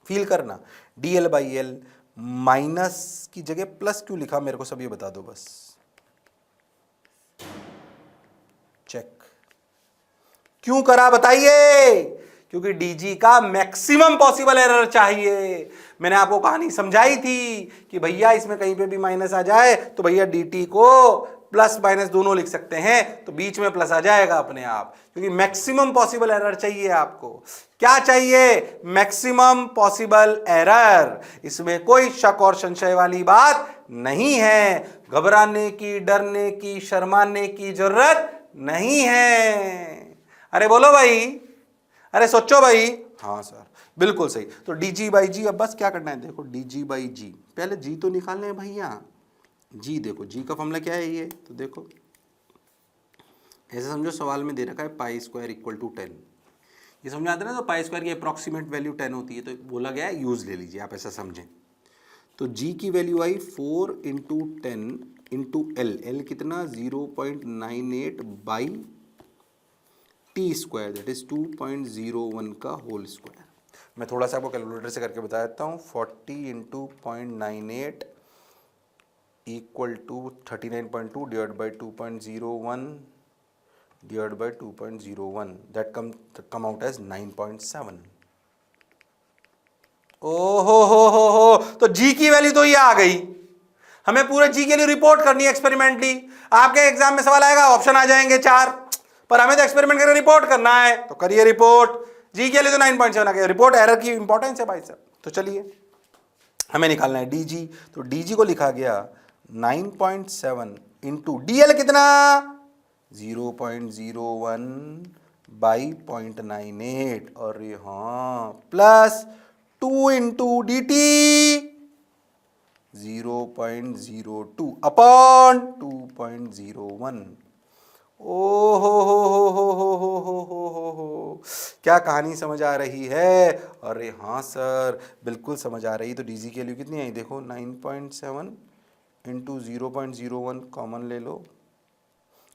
फील करना। D L by L, minus की जगह प्लस क्यों लिखा मेरे को सब ये बता दो बस। चेक क्यों करा बताइए, क्योंकि डीजी का मैक्सिमम पॉसिबल एरर चाहिए। मैंने आपको कहानी समझाई थी कि भैया इसमें कहीं पे भी माइनस आ जाए तो भैया dt को प्लस माइनस दोनों लिख सकते हैं, तो बीच में प्लस आ जाएगा अपने आप, क्योंकि मैक्सिमम पॉसिबल एरर चाहिए आपको। क्या चाहिए, मैक्सिमम पॉसिबल एरर। इसमें कोई शक और संशय वाली बात नहीं है, घबराने की, डरने की, शर्माने की जरूरत नहीं है। अरे बोलो भाई, अरे सोचो भाई। हाँ सर बिल्कुल सही। तो डी जी बाई जी, अब बस क्या करना है, देखो डी जी बाई जी, पहले जी तो निकालना है भैया। जी देखो, जी का फॉर्मूला क्या है ये, तो देखो ऐसे समझो सवाल में दे रखा है पाई स्क्वायर इक्वल टू 10, ये समझ आता है ना। तो पाई स्क्वायर की अप्रॉक्सीमेट वैल्यू 10 होती है, तो बोला गया है यूज ले लीजिए, आप ऐसा समझें। तो जी की वैल्यू आई 4 इंटू 10 इंटू एल, एल कितना 0.98 by T square, that is 2.01 का होल स्क्वायर। मैं थोड़ा सा आपको कैलकुलेटर से करके बता देता हूँ। 40 into 0.98 equal to 39.2 divide by 2.01 divide by 2.01, that come out as 9.7। ओहो हो, तो जी की वैल्यू तो ये आ गई। हमें पूरे जी के लिए रिपोर्ट करनी है एक्सपेरिमेंटली। आपके एग्जाम में सवाल आएगा, ऑप्शन आ जाएंगे 4, पर हमें तो एक्सपेरिमेंट करके रिपोर्ट करना है, तो करिए रिपोर्ट। जी के लिए तो 9.7 आ गया, रिपोर्ट एरर की इंपॉर्टेंस है भाई साहब। तो चलिए हमें निकालना है डीजी, तो डीजी को लिखा गया 9.7 इंटू डीएल कितना 0.01 बाई 0.98, और हाँ plus 2 into D T 0.02 upon 2.01। ओ हो, क्या कहानी समझ आ रही है? अरे हाँ सर बिल्कुल समझ आ रही। तो डीजी की वैल्यू कितनी आई देखो, 9.7 इंटू 0.01 कॉमन ले लो,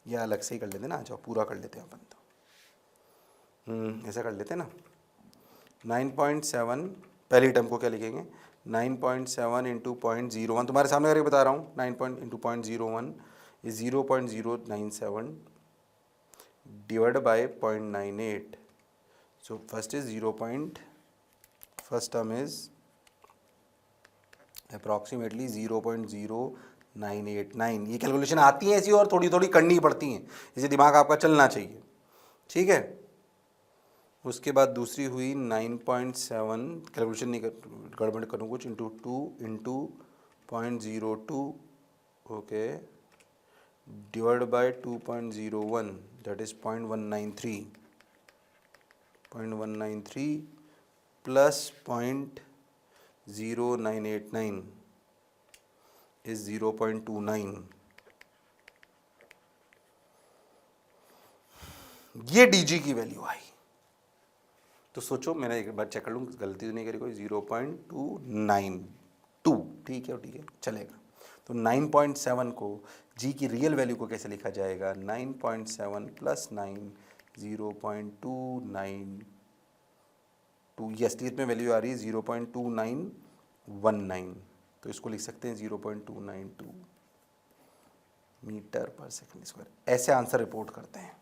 या अलग से ही कर लेते ना, आ जाओ पूरा कर लेते हैं अपन तो। ऐसा कर लेते ना, 9.7 पहली टर्म को क्या लिखेंगे, 9.7 इंटू 0.01, तुम्हारे सामने करके बता रहा हूँ, 9 into 0.01 is 0.097 divided by 0.98. So first is first term is approximately 0.0989। ये कैलकुलेशन आती है ऐसी और थोड़ी थोड़ी करनी पड़ती हैं, इसे दिमाग आपका चलना चाहिए, ठीक है। उसके बाद दूसरी हुई 9.7, कैलकुलेशन नहीं गड़बड़ करूँ कुछ, into 2 into 0.02 okay divide by 2.01, that is 0.193 plus 0.0989 is 0.29। ये डीजी की वैल्यू आई। तो सोचो, मैंने एक बार चेक कर लूँ गलती तो नहीं करी कोई, 0.292, ठीक है चलेगा। तो 9.7 को जी की रियल वैल्यू को कैसे लिखा जाएगा, 9.7 प्लस 9 0.292, ये असलियत में वैल्यू आ रही है 0.2919, तो इसको लिख सकते हैं 0.292 मीटर पर सेकंड स्क्वायर। ऐसे आंसर रिपोर्ट करते हैं,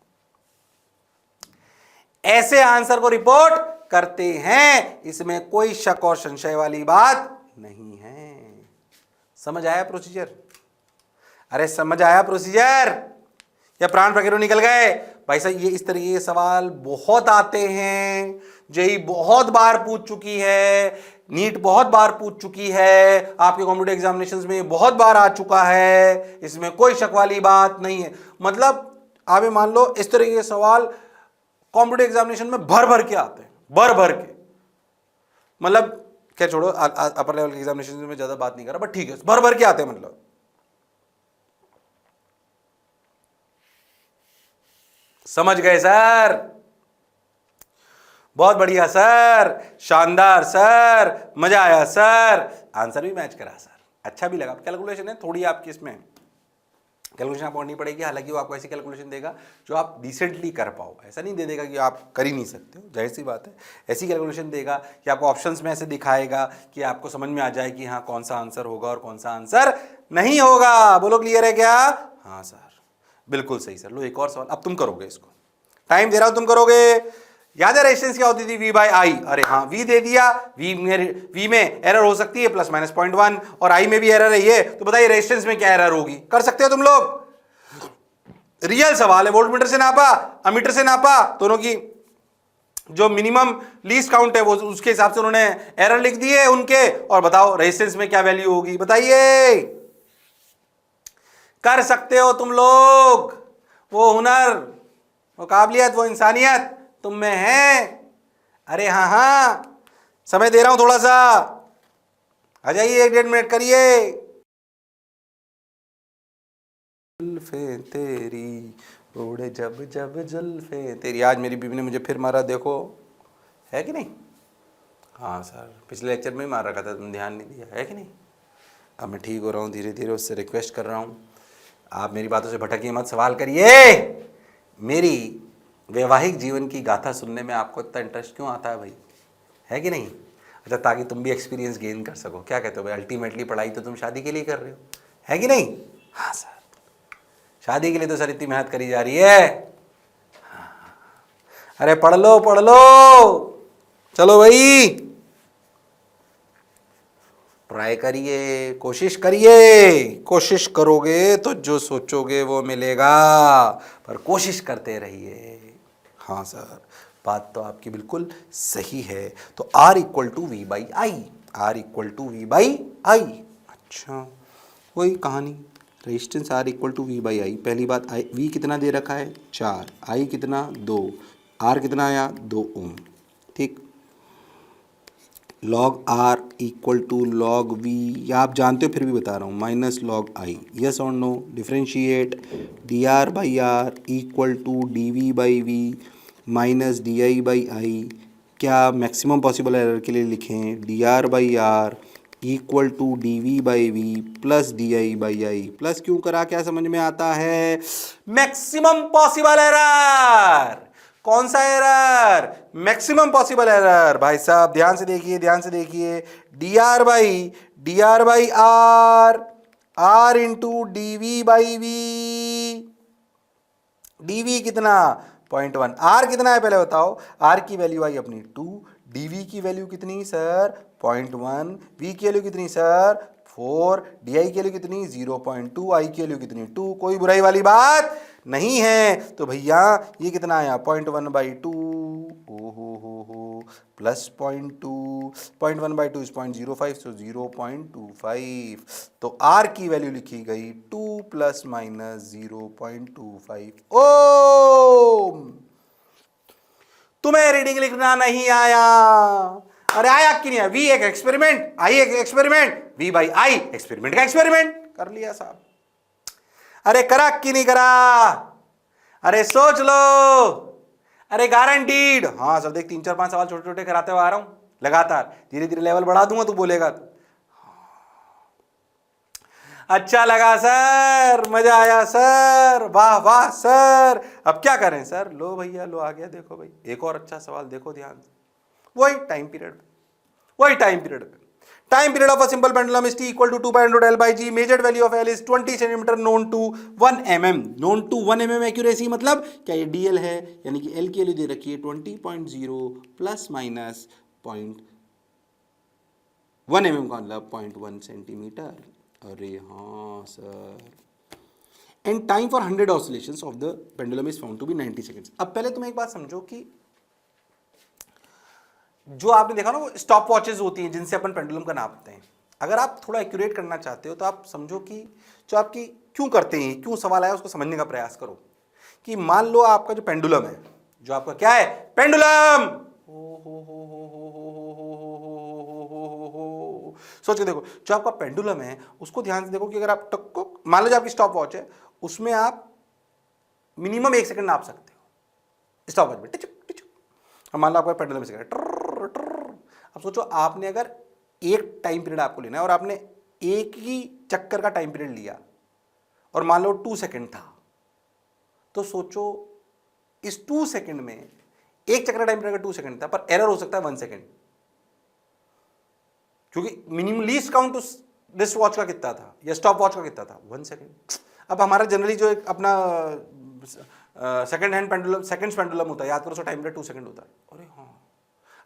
ऐसे आंसर को रिपोर्ट करते हैं, इसमें कोई शक और संशय वाली बात नहीं है। समझ आया प्रोसीजर? अरे समझ आया प्रोसीजर, या प्राण प्रकरण निकल गए? भाई साहब ये इस तरीके के सवाल बहुत आते हैं, जेई बहुत बार पूछ चुकी है, नीट बहुत बार पूछ चुकी है, आपके कॉम्पिटिटिव एग्जामिनेशंस में बहुत बार आ चुका है, इसमें कोई शक वाली बात नहीं है। मतलब आप मान लो इस तरीके के सवाल कॉम्पिटिटिव एग्जामिनेशन में भर भर के आते हैं, भर भर के। मतलब क्या छोड़ो, अपर लेवल के एग्जामिनेशन में ज्यादा बात नहीं कर रहा, बट ठीक है भर भर के आते हैं। मतलब समझ गए सर? बहुत बढ़िया सर, शानदार सर, मजा आया सर, आंसर भी मैच करा सर, अच्छा भी लगा। कैलकुलेशन है थोड़ी आपकी, इसमें कैलकुलेशन आपको करनी पड़ेगी, हालांकि वो आपको ऐसी कैलकुलेशन देगा जो आप डिसेंटली कर पाओ, ऐसा नहीं दे देगा कि आप कर ही नहीं सकते हो, जाहिर सी बात है। ऐसी कैलकुलेशन देगा कि आपको ऑप्शंस में ऐसे दिखाएगा कि आपको समझ में आ जाए कि हाँ कौन सा आंसर होगा और कौन सा आंसर नहीं होगा। बोलो क्लियर है क्या? हाँ सर, बिल्कुल सही सर। लो एक और सवाल, अब तुम करोगे इसको, टाइम दे रहा हूं, तुम करोगे। याद है रेजिस्टेंस क्या होती थी? V by I. अरे हाँ, V दे दिया, V में एरर हो सकती है प्लस माइनस 0.1 और I में भी एरर है ये, तो बताइए रेजिस्टेंस में क्या एरर होगी? कर सकते हो तुम लोग, रियल सवाल है। वोल्टमीटर से नापा, अमीटर से नापा, दोनों की जो मिनिमम लीस्ट काउंट है वो उसके हिसाब से उन्होंने एरर लिख दिए उनके, और बताओ रेजिस्टेंस में क्या वैल्यू होगी? बताइए, कर सकते हो तुम लोग। वो हुनर, वो काबिलियत, वो इंसानियत तुम में है। अरे हाँ हाँ, समय दे रहा हूं थोड़ा सा, आ जाइए, 1-1.5 मिनट करिए। जुल्फे तेरी उड़े जब जब जुल्फे तेरी। आज मेरी बीवी ने मुझे फिर मारा, देखो है कि नहीं? हाँ सर, पिछले लेक्चर में ही मार रखा था, तुम ध्यान नहीं दिया, है कि नहीं? अब मैं ठीक हो रहा हूँ धीरे धीरे, उससे रिक्वेस्ट कर रहा हूँ, आप मेरी बातों से भटकिए मत, सवाल करिए। मेरी वैवाहिक जीवन की गाथा सुनने में आपको इतना इंटरेस्ट क्यों आता है भाई, है कि नहीं? अच्छा, ताकि तुम भी एक्सपीरियंस गेन कर सको। क्या कहते हो भाई? अल्टीमेटली पढ़ाई तो तुम शादी के लिए कर रहे हो, है कि नहीं? हाँ सर, शादी के लिए तो सर इतनी मेहनत करी जा रही है। अरे पढ़ लो पढ़ लो, चलो भाई, ट्राई करिए, कोशिश करिए। कोशिश करोगे तो जो सोचोगे वो मिलेगा, पर कोशिश करते रहिए। हाँ सर, बात तो आपकी बिल्कुल सही है। तो R equal to V by I, R equal to V by I. अच्छा, वही कहानी, resistance R equal to V by I. पहली बात, आई वी कितना दे रखा है? 4, आई कितना? 2, R कितना आया? 2 ओम। ठीक, log R equal to log V, या आप जानते हो फिर भी बता रहा हूँ, माइनस लॉग I। यस और no? Differentiate, D R by R equal to D V by V minus D I by I. क्या मैक्सिमम पॉसिबल एरर के लिए लिखें? D R by R equal to D V by V plus D I by I. Plus क्यों करा, क्या समझ में आता है? Maximum possible error. कौन सा एरर? Maximum possible error. भाई साहब ध्यान से देखिए, ध्यान से देखिए, D R by R, R into D V by V. D V कितना? 0.1। आर कितना है पहले बताओ? आर की वैल्यू आई अपनी 2, डी वी की वैल्यू कितनी सर? 0.1, वी की वैल्यू कितनी सर? 4, डी आई की वैल्यू कितनी? 0.2, आई की वैल्यू कितनी? 2। कोई बुराई वाली बात नहीं है। तो भैया ये कितना आया? 0.1/2, हो प्लस 0.2, 0.1/2 इज 0.05, सो 0.25। तो आर की वैल्यू लिखी गई 2 प्लस माइनस 0.25 ओम। तुम्हें रीडिंग लिखना नहीं आया? अरे आया कि नहीं आया? वी एक एक्सपेरिमेंट, आई एक experiment, V by I experiment का एक्सपेरिमेंट कर लिया साहब। अरे करा कि नहीं करा? अरे सोच लो। अरे गारंटीड। हाँ सर, देख 3 4 5 सवाल छोटे छोटे कराते हुए आ रहा हूं लगातार, धीरे धीरे लेवल बढ़ा दूंगा, तू बोलेगा तो। अच्छा लगा सर, मजा आया सर, वाह वाह सर। अब क्या करें सर? लो भैया, लो आ गया, देखो भाई एक और अच्छा सवाल, देखो ध्यान से। वही टाइम पीरियड, वही टाइम पीरियड पे। Time period of a simple pendulum is t equal to 2π/L/g. Measured value of L is 20 cm, known to 1 mm. Known to 1 mm accuracy मतलब क्या? ये dl है, यानी कि L की वैल्यू दे रखी है 20.0 प्लस माइनस 0.1 mm का मतलब 0.1 सेंटीमीटर। अरे हाँ sir. And time for 100 oscillations of the pendulum is found to be 90 seconds. अब पहले तुम एक बात समझो कि जो आपने देखा ना वो स्टॉप वॉचेज होती हैं जिनसे अपन पेंडुलम का नापते हैं। अगर आप थोड़ा एक्यूरेट करना चाहते हो तो आप समझो कि जो आपकी क्यों करते हैं, क्यों सवाल आया उसको समझने का प्रयास करो। कि मान लो आपका जो पेंडुलम है, जो आपका क्या है? पेंडुलम। सोच के देखो, जो आपका पेंडुलम है उसको ध्यान से देखो कि अगर आप टक्को, मान लो जो आपकी स्टॉप वॉच है उसमें आप मिनिमम 1 सेकंड नाप सकते हो, स्टॉप वॉच में टिचुक टिचुक। अब मान लो आपका पेंडुलम से अब सोचो आपने अगर एक टाइम पीरियड आपको लेना है और आपने एक ही चक्कर का टाइम पीरियड लिया और मान लो 2 सेकंड था, तो सोचो इस 2 सेकंड में एक चक्कर का टाइम पीरियड 2 सेकंड था, पर एरर हो सकता है 1 सेकंड, क्योंकि मिनिमम लीस्ट काउंट उस रिस्ट वॉच का कितना था या स्टॉप वॉच का कितना था, 1 सेकंड। अब हमारा जनरली जो एक अपना second hand pendulum, seconds pendulum होता है, याद करो, उसका टाइम पीरियड 2 सेकंड होता है। अरे हाँ,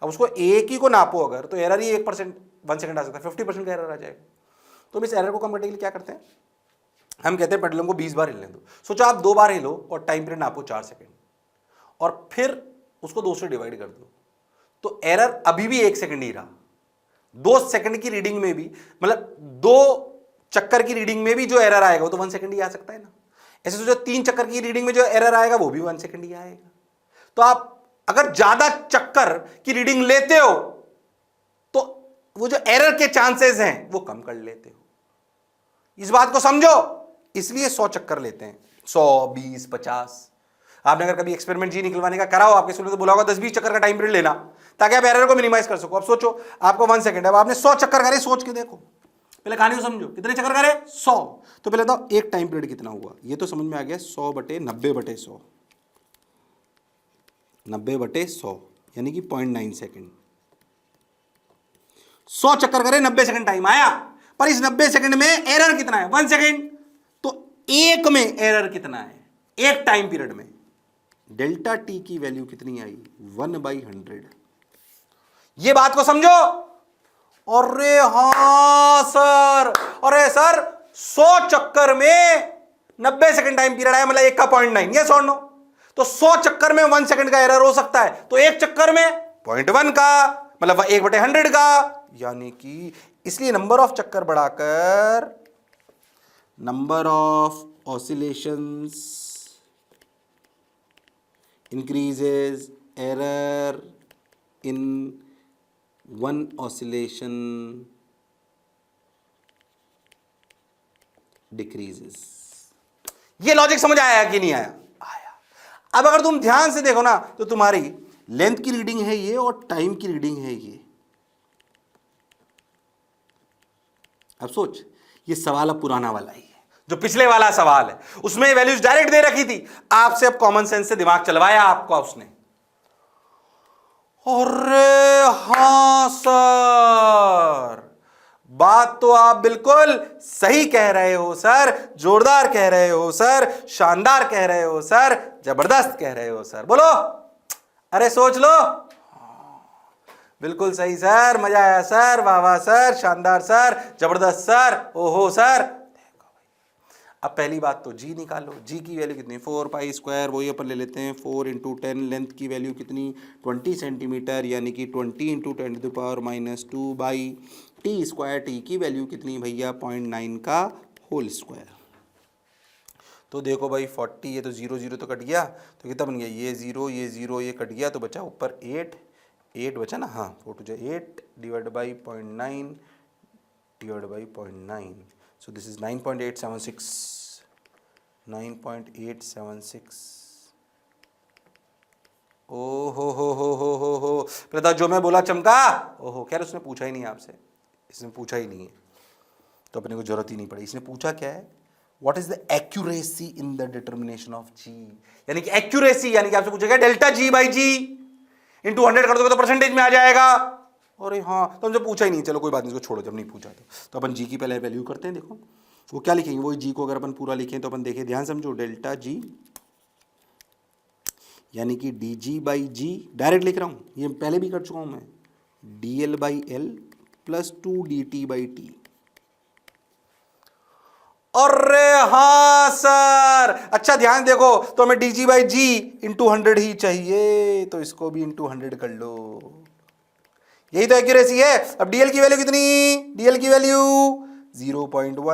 अब उसको एक ही को नापो अगर, तो एरर ही 1% 1 सेकंड आ सकता है, 50% का एरर आ जाएगा। तो हम इस एरर को कम करने के लिए क्या करते हैं, हम कहते हैं पेंडुलम को 20 बार हिलने दो। सोचो आप 2 बार हिलो और टाइम पीरियड नापो 4 सेकंड और फिर उसको 2 से डिवाइड कर दो, तो एरर अभी भी 1 सेकंड ही रहा। 2 सेकंड की रीडिंग में भी, मतलब 2 चक्कर की रीडिंग में भी जो एरर आएगा वो तो 1 सेकंड ही आ सकता है ना। ऐसे सोचो 3 चक्कर की रीडिंग में जो एरर आएगा वो भी 1 सेकंड ही आएगा। तो आप अगर ज्यादा चक्कर की रीडिंग लेते हो तो वो जो एरर के चांसेस हैं वो कम कर लेते हो। इस बात को समझो, इसलिए 100 चक्कर लेते हैं, 100, 20, 50। आपने अगर कभी एक्सपेरिमेंट जी निकलवाने का करा हो, आपके स्कूल में तो बोला होगा 10-20 चक्कर का टाइम पीरियड लेना, ताकि आप एरर को मिनिमाइज कर सको। अब सोचो आपको 1 सेकंड है, अब आपने 100 चक्कर करे, सोच के देखो, पहले कहानी को समझो, कितने चक्कर करे, 100। तो पहले तो एक टाइम पीरियड कितना हुआ, ये तो समझ में आ गया, 100/90/100, 90/100 यानी कि 0.9 सेकंड। 100 चक्कर करे, 90 सेकंड टाइम आया, पर इस 90 सेकंड में एरर कितना है, 1 सेकंड। तो एक में एरर कितना है, एक टाइम पीरियड में, डेल्टा टी की वैल्यू कितनी आई, 1/100। ये बात को समझो। अरे हाँ सर, अरे सर 100 चक्कर में 90 सेकंड टाइम पीरियड आया, मतलब एक का 0.9, ये और नो। तो 100 चक्कर में 1 सेकंड का एरर हो सकता है, तो एक चक्कर में 0.1 का, मतलब 1/100 का, यानी कि इसलिए नंबर ऑफ चक्कर बढ़ाकर number of oscillations increases, error in one oscillation decreases. ये लॉजिक समझ आया कि नहीं आया? आया। अब अगर तुम ध्यान से देखो ना, तो तुम्हारी लेंथ की रीडिंग है ये और टाइम की रीडिंग है ये। अब सोच, ये सवाल अब पुराना वाला ही है, जो पिछले वाला सवाल है उसमें वैल्यूज डायरेक्ट दे रखी थी, आपसे अब कॉमन सेंस से दिमाग चलवाया आपको उसने। अरे हाँ सर, बात तो आप बिल्कुल सही कह रहे हो सर, जोरदार कह रहे हो सर, शानदार कह रहे हो सर, जबरदस्त कह रहे हो सर। बोलो, अरे सोच लो। बिल्कुल सही सर, मजा आया सर, वाह वाह सर, शानदार सर, जबरदस्त सर, ओहो सर। अब पहली बात तो जी निकालो, जी की वैल्यू कितनी, 4π², वही अपन ले लेते हैं, 4 × 10, लेंथ की वैल्यू कितनी, 20 सेंटीमीटर, यानी कि 20 × 10⁻²/t²। टी की वैल्यू कितनी भैया, 0.9 का होल स्क्वायर। तो देखो भाई 40, ये तो 0 0 तो कट गया, तो कितना बन गया, ये 0 ये 0 ये कट गया, तो बचा ऊपर 8 बचा ना, हाँ 4 × 8 /0.9 /0.9, so this is 9.876 9.876। ओ हो, पता जो मैं बोला चमका, ओहो, खैर उसने पूछा ही नहीं आपसे, इसने पूछा ही नहीं है, तो अपने को जरूरत ही नहीं पड़ी। इसने पूछा क्या है, what is the accuracy in the determination of G, यानी कि एक्यूरेसी, यानी कि आपसे पूछेगा डेल्टा G/G इंटू 100 कर दोगे तो परसेंटेज में आ जाएगा। अरे हाँ, तो हमसे पूछा ही नहीं, चलो कोई बात नहीं, इसको छोड़ो, जब नहीं पूछा तो अपन जी की पहले वैल्यू करते हैं। देखो वो क्या लिखेंगे, वही जी को अगर अपन पूरा लिखें तो अपन देखें, ध्यान समझो, डेल्टा G यानी कि dG/G, डायरेक्ट लिख रहा हूँ, ये पहले भी कर चुका हूँ मैं, dL/L + 2dt/t। अरे हाँ सर, अच्छा ध्यान देखो, तो हमें dG/G इंटू 100 ही चाहिए, तो इसको भी इंटू 100 कर लो, यही तो एक्यूरेसी है। अब dl की वैल्यू कितनी, dl की वैल्यू 0.1/L20,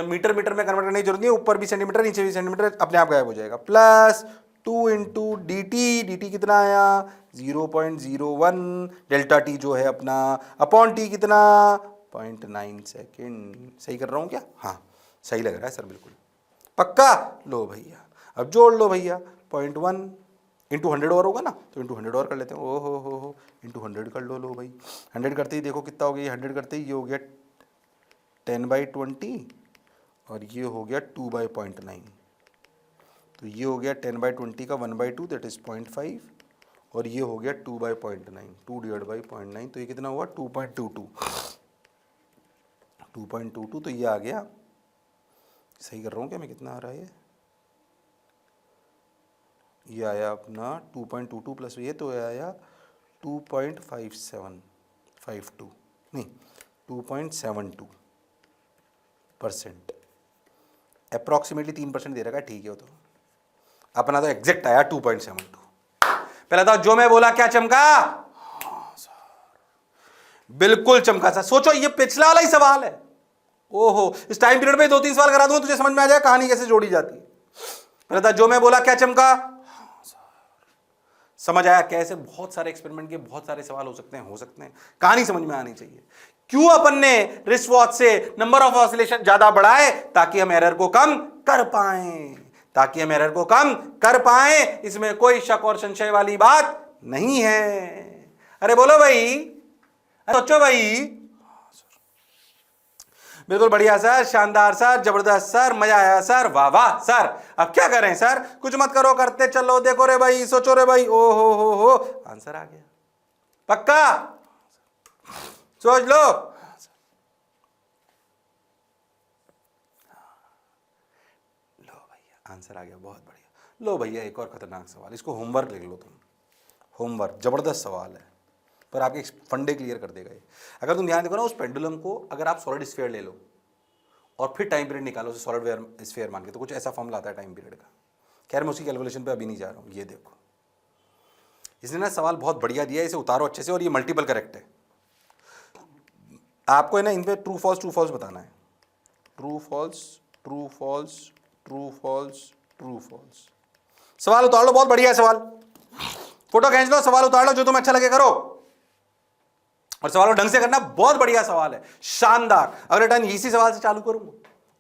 मीटर में कन्वर्ट करने की जरूरत नहीं है, ऊपर भी सेंटीमीटर नीचे भी सेंटीमीटर, अपने आप गायब हो जाएगा, प्लस 2 × dt कितना आया, 0.01, डेल्टा टी जो है अपना, अपॉन टी कितना, 0.9 सेकेंड। सही कर रहा हूँ क्या? हाँ सही लग रहा है सर, बिल्कुल पक्का। लो भैया, अब जोड़ लो भैया, 0.1 इंटू 100 और होगा ना, तो इंटू 100 और कर लेते हैं। ओ हो इंटू 100 कर लो भाई। 100 करते ही देखो कितना हो गया, 100 करते ही ये हो गया 10/20 और ये हो गया 2/0.9। तो ये हो गया 10/20 का 1/2 दैट इज 0.5 और ये हो गया 2/0.9, 2/0.9। तो ये कितना हुआ 2.22। 2.22 तो ये आ गया, सही कर रहा हूँ क्या मैं, कितना आ रहा है ये आया अपना 2.22 प्लस ये तो आया 2.5752 नहीं 2.72%। अप्रॉक्सीमेटली 3% दे रखा है, ठीक है। वो तो अपना तो एग्जैक्ट आया 2.72। पहले तो जो मैं बोला क्या चमका, बिल्कुल चमका सर। सोचो ये पिछला वाला ही सवाल है। ओहो, इस टाइम पीरियड में 2-3 सवाल करा दूंगा तुझे समझ में आ जाए कहानी कैसे जोड़ी जाती है। पहले तो जो मैं बोला क्या चमका, समझ आया कैसे। बहुत सारे एक्सपेरिमेंट के बहुत सारे सवाल हो सकते हैं, कहानी समझ में आनी चाहिए। क्यों अपन ने रिस्ट वॉच से नंबर ऑफ ऑसिलेशन ज्यादा बढ़ाए, ताकि हम एरर को कम कर पाए, इसमें कोई शक और संशय वाली बात नहीं है। अरे बोलो भाई, सोचो भाई। बिल्कुल बढ़िया सर, शानदार सर, जबरदस्त सर, मजा आया सर, वाह वाह सर। अब क्या करें सर, कुछ मत करो, करते चलो। देखो रे भाई, सोचो रे भाई, ओ हो आंसर आ गया। पक्का सोच लो। लो भैया आंसर आ गया, बहुत बढ़िया। लो भैया एक और खतरनाक सवाल, इसको होमवर्क लिख लो तुम। होमवर्क, जबरदस्त सवाल है पर आपके फंडे क्लियर कर देगा ये। अगर तुम ध्यान देखो ना, उस पेंडुलम को अगर आप सॉलिड स्फीयर ले लो और फिर टाइम पीरियड निकालो उसे सॉलिड स्फीयर मान के, तो कुछ ऐसा फॉर्मूला आता है टाइम पीरियड का। खैर मैं उसकी कैलकुलेशन पे अभी नहीं जा रहा हूँ। ये देखो, इसने ना सवाल बहुत बढ़िया दिया है, इसे उतारो अच्छे से, और ये मल्टीपल करेक्ट है। आपको है ना इन पे ट्रू फॉल्स बताना है। True false, true false, true false, true false. सवाल उतार लो, बहुत बढ़िया है सवाल। फोटो खींच लो, सवाल उतार लो, जो तुम्हें अच्छा लगे करो, और सवाल को ढंग से करना। बहुत बढ़िया सवाल है, शानदार। अगले टाइम इसी सवाल से चालू करूंगा।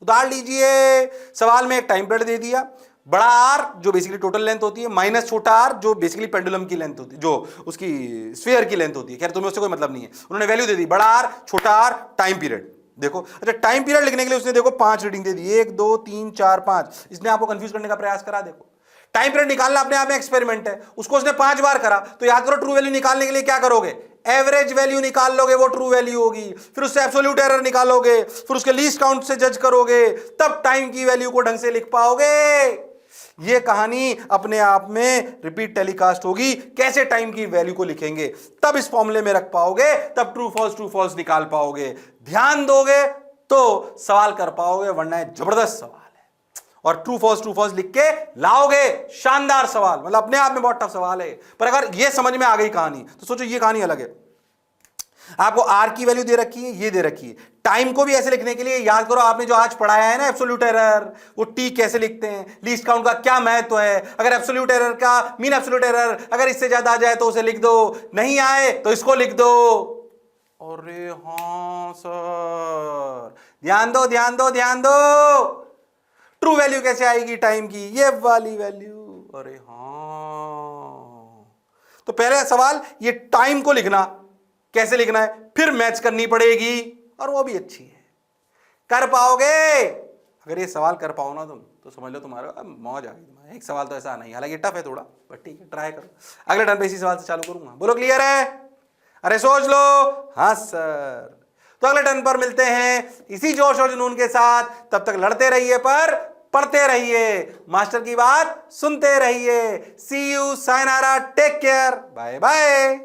उतार लीजिए। सवाल में एक टाइम पीरियड दे दिया, बड़ा आर जो बेसिकली टोटल लेंथ होती है, माइनस छोटा आर जो बेसिकली पेंडुलम की लेंथ होती है, जो उसकी स्फीयर की लेंथ होती है। खैर तुम्हें उससे कोई मतलब नहीं है, उन्होंने वैल्यू दे दी, बड़ा आर, छोटा आर, टाइम पीरियड। देखो अच्छा, टाइम पीरियड लिखने के लिए उसने देखो 5 रीडिंग दे दी, 1 2 3 4 5। इसने आपको कंफ्यूज करने का प्रयास करा। देखो टाइम पीरियड निकालना अपने आप में एक्सपेरिमेंट है, उसको उसने 5 बार करा। तो याद करो, ट्रू वैल्यू निकालने के लिए क्या करोगे, एवरेज वैल्यू निकाल लोगे, वो ट्रू वैल्यू होगी। फिर उससे एब्सोल्यूट एरर निकालोगे, फिर उसके लीस्ट काउंट से जज करोगे, तब टाइम की वैल्यू को ढंग से लिख पाओगे। ये कहानी अपने आप में रिपीट टेलीकास्ट होगी। कैसे टाइम की वैल्यू को लिखेंगे, तब इस फॉर्मूले में रख पाओगे, तब ट्रू फॉल्स निकाल पाओगे। ध्यान दोगे तो सवाल कर पाओगे, वरना जबरदस्त सवाल है। और ट्रू फॉल्स लिख के लाओगे, शानदार सवाल। मतलब अपने आप में बहुत टफ सवाल है, पर अगर ये समझ में आ गई कहानी, तो सोचो ये कहानी अलग है। आपको आर की वैल्यू दे रखी है, ये दे रखी है। टाइम को भी ऐसे लिखने के लिए याद करो, आपने जो आज पढ़ाया है ना एब्सोल्यूट एरर, वो टी कैसे लिखते हैं, लीस्ट काउंट का क्या महत्व है। अगर एब्सोल्यूट एरर का मीन एब्सोल्यूट एरर अगर इससे ज्यादा आ जाए तो उसे लिख दो, नहीं आए तो इसको लिख दो। अरे हाँ सर, ध्यान दो। ट्रू वैल्यू कैसे आएगी टाइम की, ये वाली वैल्यू। अरे हाँ, तो पहले सवाल ये टाइम को लिखना, कैसे लिखना है, फिर मैच करनी पड़ेगी, और वो भी अच्छी है। कर पाओगे। अगर ये सवाल कर पाओ ना तुम, तो समझ लो तुम्हारा मौज आ गई तुम्हारा। एक सवाल तो ऐसा नहीं, हालांकि टफ है थोड़ा, बट ठीक है, ट्राई करो। अगले टर्न पे इसी सवाल से चालू करूंगा। बोलो क्लियर है? अरे सोच लो। हाँ सर। तो अगले टर्न पर मिलते हैं इसी जोश और जुनून के साथ। तब तक लड़ते रहिए पर पढ़ते रहिए, मास्टर की बात सुनते रहिए। See you, sayonara, take care, bye bye.